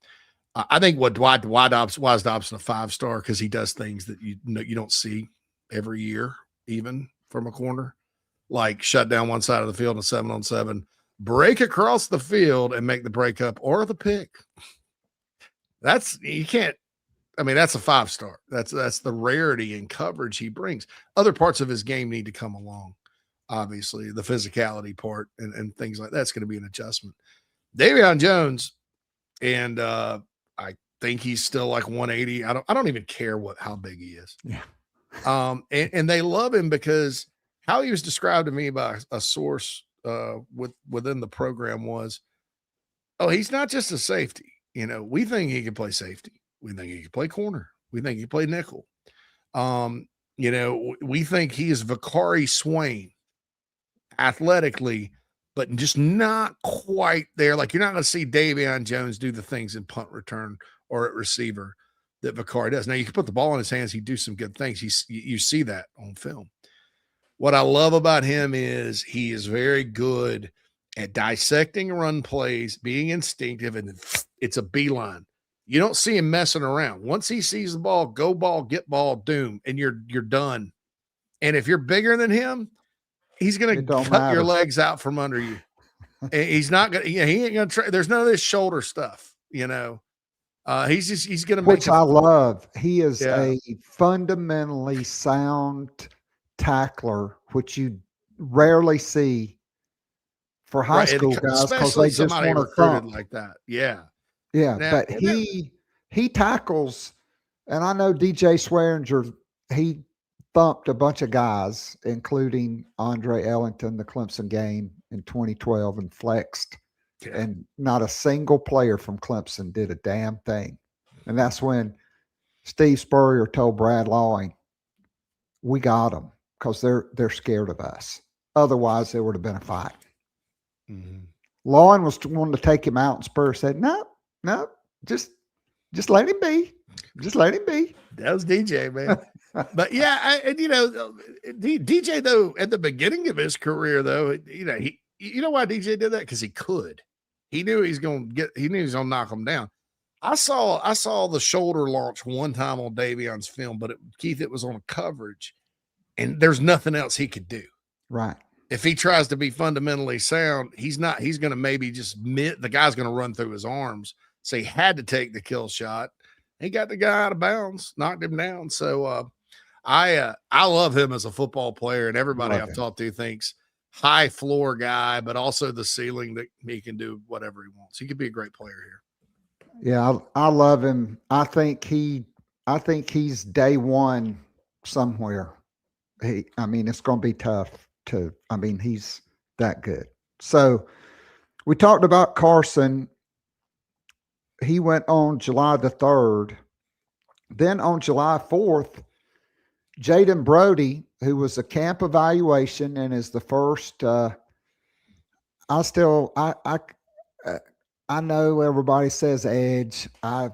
I think why is Dobson a 5-star? Because he does things that you don't see every year, even from a corner, like shut down one side of the field in 7-on-7, break across the field and make the breakup or the pick. That's a 5-star. That's the rarity in coverage he brings. Other parts of his game need to come along. Obviously, the physicality part and things like that's going to be an adjustment. Davion Jones, and I think he's still like 180. I don't even care how big he is. Yeah. And they love him because how he was described to me by a source within the program was, he's not just a safety. We think he can play safety. We think he can play corner. We think he can play nickel. We think he is Vakari Swain athletically, but just not quite there. Like, you're not going to see Davion Jones do the things in punt return or at receiver that Vakari does. Now, you can put the ball in his hands. He'd do some good things. You see that on film. What I love about him is he is very good at dissecting run plays, being instinctive, and it's a beeline. You don't see him messing around. Once he sees the ball, go ball, get ball, doom, and you're done. And if you're bigger than him, he's going to cut your legs out from under you. He's not going to, he ain't going to try. There's none of this shoulder stuff, He's going to make Which I love. He is a fundamentally sound tackler, which you rarely see for high school guys, because they just want to thump like that. Yeah. Yeah. But he tackles, and I know DJ Swearinger, he thumped a bunch of guys, including Andre Ellington, the Clemson game in 2012, and flexed. Yeah. And not a single player from Clemson did a damn thing. And that's when Steve Spurrier told Brad Lawing, we got them, because they're scared of us. Otherwise, there would have been a fight. Mm-hmm. Lawing was wanting to take him out, and Spurrier said, no, just let him be. Just let him be. That was DJ, man. But yeah, DJ, though, at the beginning of his career, though, why DJ did that? Because he could. He knew he was going to knock him down. I saw the shoulder launch one time on Davion's film, but Keith, it was on coverage, and there's nothing else he could do. Right. If he tries to be fundamentally sound, he's not. He's going to maybe the guy's going to run through his arms. So he had to take the kill shot. He got the guy out of bounds, knocked him down. So I love him as a football player, and everybody I've talked to thinks high floor guy, but also the ceiling that he can do whatever he wants. He could be a great player here. Yeah, I love him. I think he's day one somewhere. It's going to be tough he's that good. So we talked about Carson. He went on July the 3rd. Then on July 4th, Jaden Brody, who was a camp evaluation and is the first, I know everybody says edge. I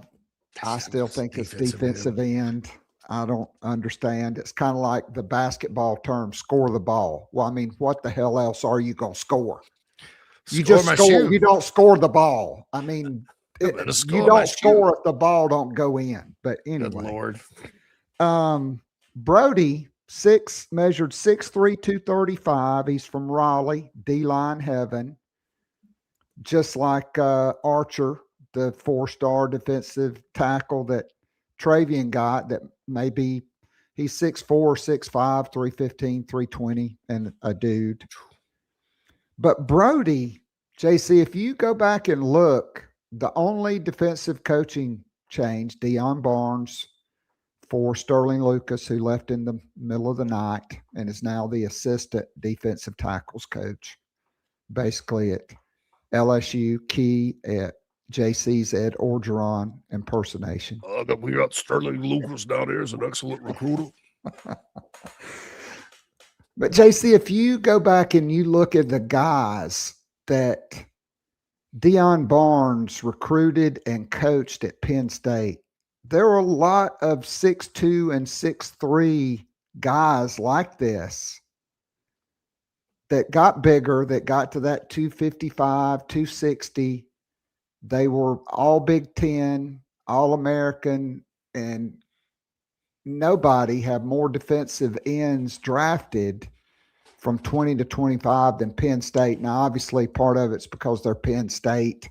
still think it's defensive end. I don't understand. It's kind of like the basketball term, score the ball. Well, what the hell else are you going to score? You just score. You don't score the ball. You don't score if the ball don't go in. But anyway. Good Lord. Brody, measured 6'3", 235. He's from Raleigh, D-line heaven. Just like Archer, the 4-star defensive tackle that Travian got, that maybe he's 6'4", 6'5", 315, 320, and a dude. But Brody, JC, if you go back and look, the only defensive coaching change, Deion Barnes for Sterling Lucas, who left in the middle of the night and is now the assistant defensive tackles coach, basically at LSU, key at JC's Ed Orgeron impersonation. We got Sterling Lucas down there as an excellent recruiter. But JC, if you go back and you look at the guys that Deion Barnes recruited and coached at Penn State, there were a lot of 6'2" and 6'3" guys like this that got bigger, that got to that 255, 260. They were all Big Ten, All-American, and nobody have more defensive ends drafted from 20 to 25 than Penn State. Now, obviously, part of it's because they're Penn State.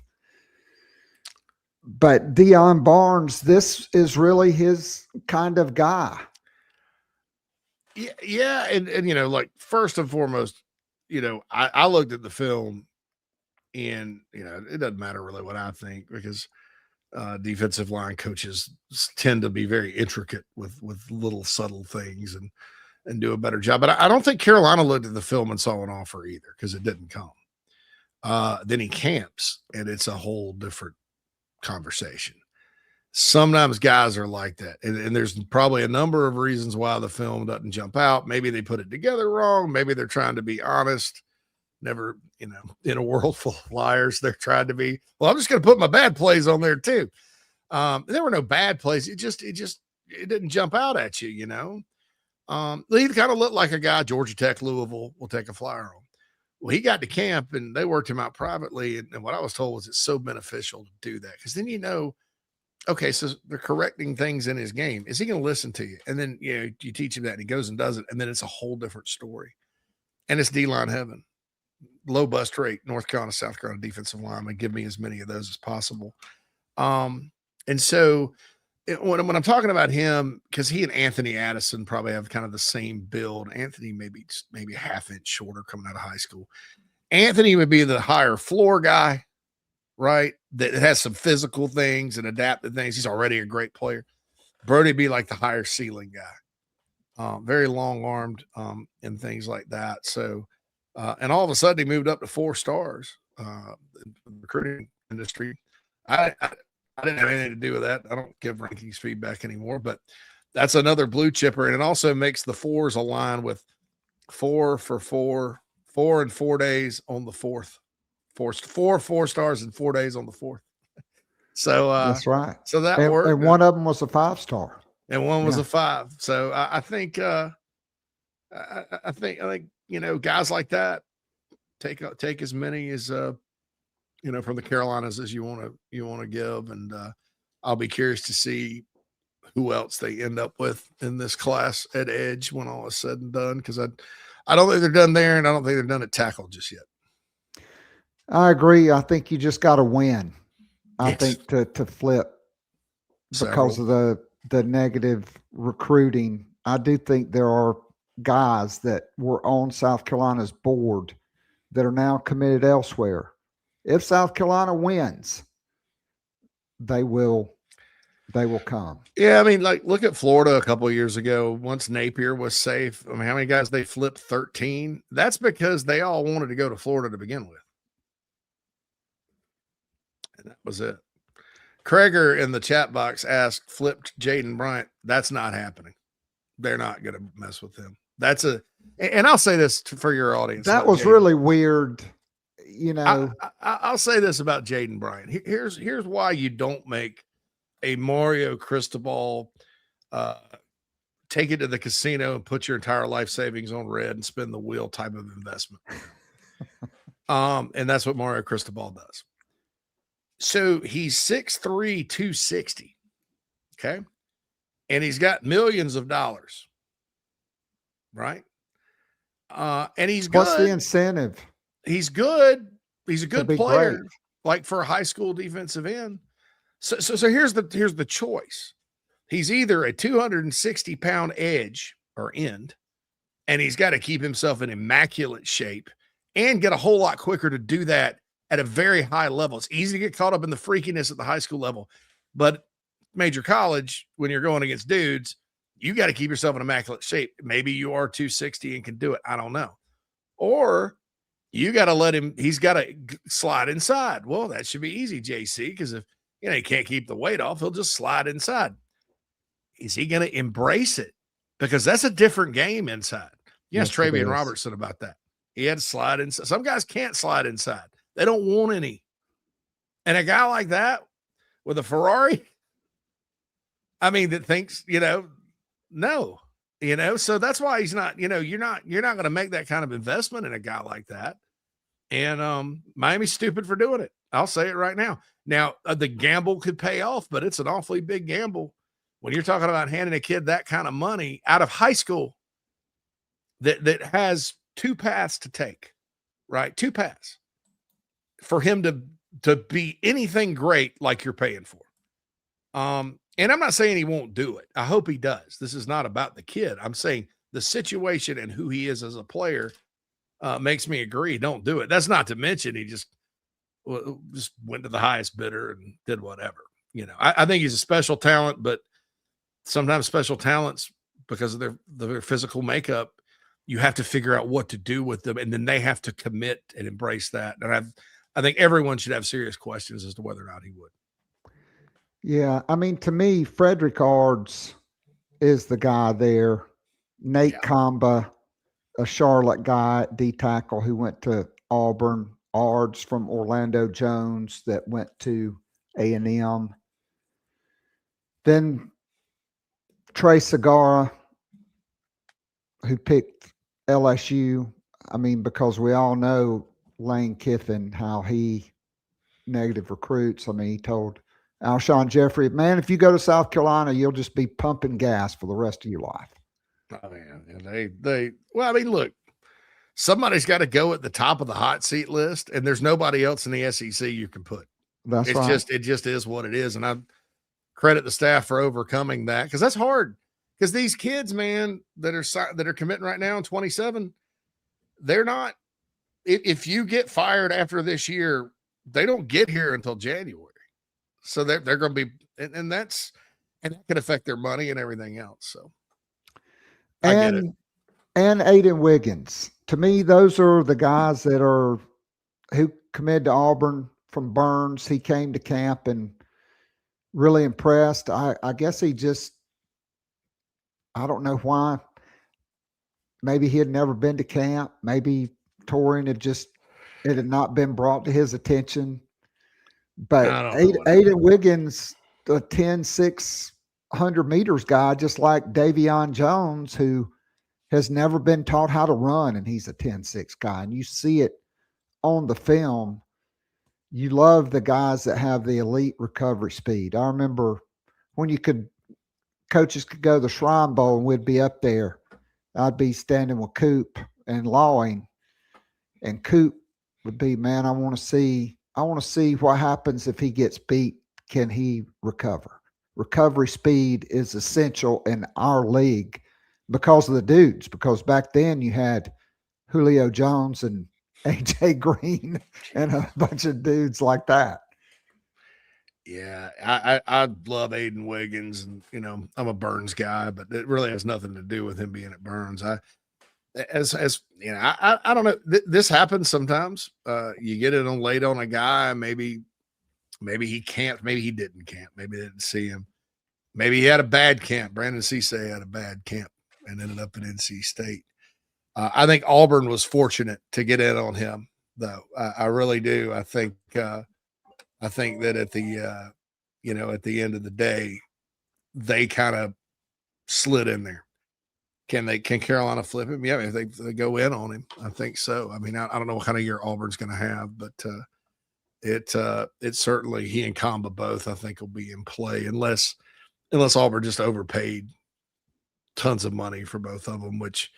But Deion Barnes, this is really his kind of guy. Yeah. And you know, like, first and foremost, you know, I looked at the film, and, you know, it doesn't matter really what I think, because defensive line coaches tend to be very intricate with little subtle things and do a better job. But I don't think Carolina looked at the film and saw an offer either, because it didn't come. Then he camps, and it's a whole different conversation. Sometimes guys are like that. And there's probably a number of reasons why the film doesn't jump out. Maybe they put it together wrong. Maybe they're trying to be honest. Never, you know, in a world full of liars, they're trying to be, well, I'm just going to put my bad plays on there too. There were no bad plays. It didn't jump out at you, you know? He kind of looked like a guy, Georgia Tech, Louisville will take a flyer on. Well, he got to camp, and they worked him out privately. And what I was told was it's so beneficial to do that, because then, you know, okay, so they're correcting things in his game. Is he going to listen to you? And then, you know, you teach him that, and he goes and does it, and then it's a whole different story. And it's D-line heaven. Low bust rate, North Carolina, South Carolina defensive lineman. Give me as many of those as possible. And so when I'm talking about him, because he and Anthony Addison probably have kind of the same build. Anthony maybe a half inch shorter coming out of high school. Anthony would be the higher floor guy, right? That has some physical things and adaptive things. He's already a great player. Brody would be like the higher ceiling guy, very long armed and things like that. So, and all of a sudden he moved up to 4 stars in the recruiting industry. I didn't have anything to do with that. I don't give rankings feedback anymore, but that's another blue chipper. And it also makes the 4s align with 4 for 4, 4 and 4 days on the 4th, 4 stars in 4 days on the 4th. So that's right. So that worked. And one of them was a 5-star, and one was a 5. So I think, I think, you know, guys like that take as many as, you know, from the Carolinas as you want to give. And I'll be curious to see who else they end up with in this class at edge when all is said and done. Because I don't think they're done there, and I don't think they're done at tackle just yet. I agree. I think you just got to win. I Yes. think to flip because of the negative recruiting. I do think there are guys that were on South Carolina's board that are now committed elsewhere. If South Carolina wins, they will come. Yeah, I mean, like, look at Florida a couple of years ago. Once Napier was safe, I mean, how many guys they flipped? 13. That's because they all wanted to go to Florida to begin with. And that was it. Krager in the chat box asked, flipped Jaden Bryant. That's not happening. They're not going to mess with him. And I'll say this for your audience. That was Jaden. really weird. You know, I'll say this about Jaden Bryant. Here's why you don't make a Mario Cristobal, take it to the casino and put your entire life savings on red and spin the wheel type of investment. And that's what Mario Cristobal does. So he's 6'3", 260. Okay. And he's got millions of dollars. Right. And he's good. What's the incentive? He's good. He's a good player, great. like for a high school defensive end. So here's the choice. He's either a 260-pound edge or end, and he's got to keep himself in immaculate shape and get a whole lot quicker to do that at a very high level. It's easy to get caught up in the freakiness at the high school level, but major college, when you're going against dudes, you got to keep yourself in immaculate shape. Maybe you are 260 and can do it. I don't know. Or you got to let him, he's got to slide inside. Well, that should be easy, JC, because if he can't keep the weight off, he'll just slide inside. Is he going to embrace it? Because that's a different game inside. Yes, Travian Robertson about that. He had to slide inside. Some guys can't slide inside. They don't want any. And a guy like that with a Ferrari, I mean, that thinks, no, so that's why he's not, you're not going to make that kind of investment in a guy like that. And Miami's stupid for doing it. I'll say it right now. Now, the gamble could pay off, but it's an awfully big gamble when you're talking about handing a kid that kind of money out of high school that has two paths to take, right? Two paths for him to be anything great like you're paying for. And I'm not saying he won't do it. I hope he does. This is not about the kid. I'm saying the situation and who he is as a player makes me agree. Don't do it. That's not to mention he just went to the highest bidder and did whatever. I think he's a special talent, but sometimes special talents, because of their physical makeup, you have to figure out what to do with them, and then they have to commit and embrace that. And I think everyone should have serious questions as to whether or not he would. Yeah, I mean, to me, Frederick Ards is the guy there. Nate Kamba, a Charlotte guy, D tackle who went to Auburn. Ards from Orlando Jones that went to A&M. Then Trey Segura, who picked LSU. I mean, because we all know Lane Kiffin, how he negative recruits. I mean, he told Alshon Jeffrey, man, if you go to South Carolina, you'll just be pumping gas for the rest of your life. Oh, man. Well, I mean, look, somebody's got to go at the top of the hot seat list, and there's nobody else in the SEC you can put. That's right. It just is what it is. And I credit the staff for overcoming that, because that's hard. Because these kids, man, that are committing right now in 27, they're not. If you get fired after this year, they don't get here until January. So they're going to be, and that could affect their money and everything else. So I get it. And Aiden Wiggins. To me, those are the guys who committed to Auburn from Burns. He came to camp and really impressed. I guess he just, I don't know why. Maybe he had never been to camp. Maybe touring it had not been brought to his attention. But Aiden Wiggins, the 10-600 meters guy, just like Davion Jones, who has never been taught how to run, and he's a 10-6 guy. And you see it on the film. You love the guys that have the elite recovery speed. I remember when coaches could go to the Shrine Bowl and we'd be up there. I'd be standing with Coop and Lawing, and Coop would be, man, I want to see what happens if he gets beat. Can he recover? Recovery speed is essential in our league because of the dudes, because back then you had Julio Jones and AJ Green and a bunch of dudes like that. Yeah, I love Aiden Wiggins, and I'm a Burns guy, but it really has nothing to do with him being at Burns. I don't know. This happens sometimes. You get it on late on a guy. Maybe he can't. Maybe he didn't camp. Maybe they didn't see him. Maybe he had a bad camp. Brandon Cisse had a bad camp and ended up at NC State. I think Auburn was fortunate to get in on him, though. I really do. I think that at the at the end of the day, they kind of slid in there. Can Carolina flip him? Yeah, if they go in on him, I think so. I mean, I don't know what kind of year Auburn's going to have, but it certainly, he and Kamba both, I think, will be in play unless Auburn just overpaid tons of money for both of them, which,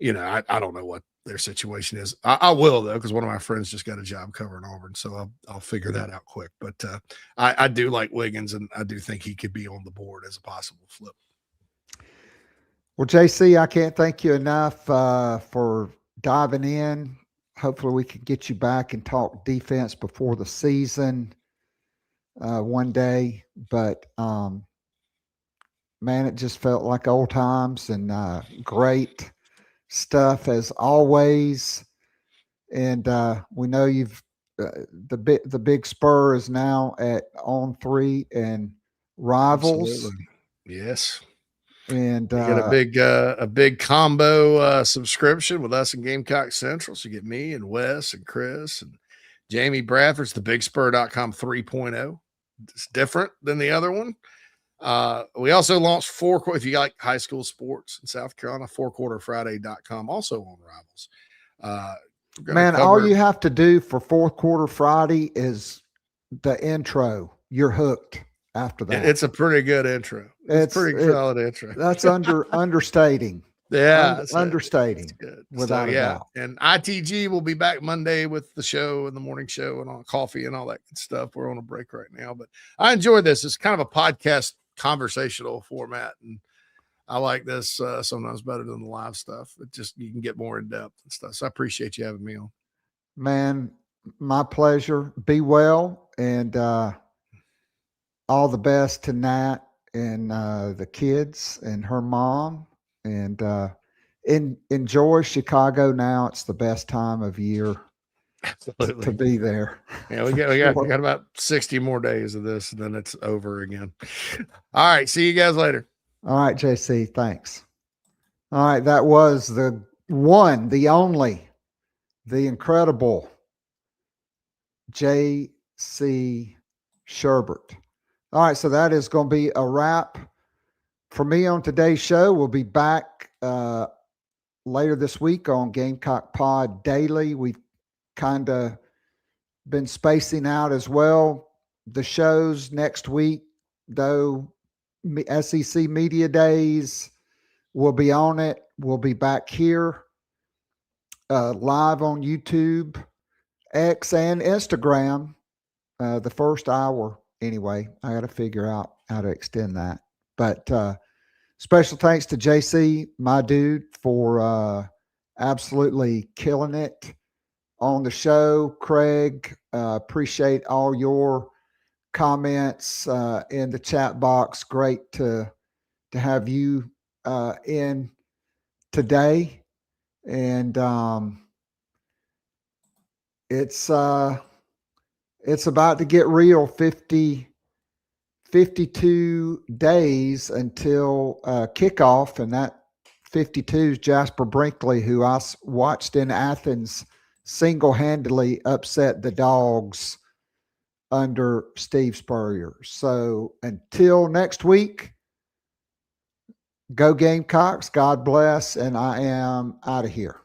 I don't know what their situation is. I will, though, because one of my friends just got a job covering Auburn, so I'll figure that out quick. But I do like Wiggins, and I do think he could be on the board as a possible flip. Well, JC, I can't thank you enough for diving in. Hopefully we can get you back and talk defense before the season one day. But, man, it just felt like old times, and great stuff as always. And we know you've the big Spur is now at On 3 and Rivals. Absolutely. Yes. And you get a big combo subscription with us and Gamecock Central. So you get me and Wes and Chris and Jamie Bradford's the BigSpur.com 3.0. It's different than the other one. We also launched if you like high school sports in South Carolina, 4quarterfriday.com, also on Rivals. Man, all you have to do for Fourth Quarter Friday is the intro, you're hooked after that. It's a pretty good intro. It's pretty solid intro. That's understating. Yeah, Understating. Good. Without a doubt. And ITG will be back Monday with the show and the morning show and all coffee and all that good stuff. We're on a break right now, but I enjoy this. It's kind of a podcast conversational format, and I like this sometimes better than the live stuff. It just, you can get more in depth and stuff. So I appreciate you having me on. Man, my pleasure. Be well, and all the best to Nat and the kids and her mom, and enjoy Chicago now. It's the best time of year to be there. Yeah, we got about 60 more days of this, and then it's over again. All right, see you guys later. All right, JC, thanks. All right, that was the one, the only, the incredible JC Shurburtt. All right, so that is going to be a wrap for me on today's show. We'll be back later this week on Gamecock Pod Daily. We've kind of been spacing out as well. The shows next week, though, SEC Media Days, we'll be on it. We'll be back here live on YouTube, X, and Instagram the first hour. Anyway, I got to figure out how to extend that. But special thanks to JC, my dude, for absolutely killing it on the show. Craig, appreciate all your comments in the chat box. Great to have you in today. And it's about to get real. 52 days until kickoff, and that 52 is Jasper Brinkley, who I watched in Athens single-handedly upset the Dogs under Steve Spurrier. So until next week, go Gamecocks, God bless, and I am out of here.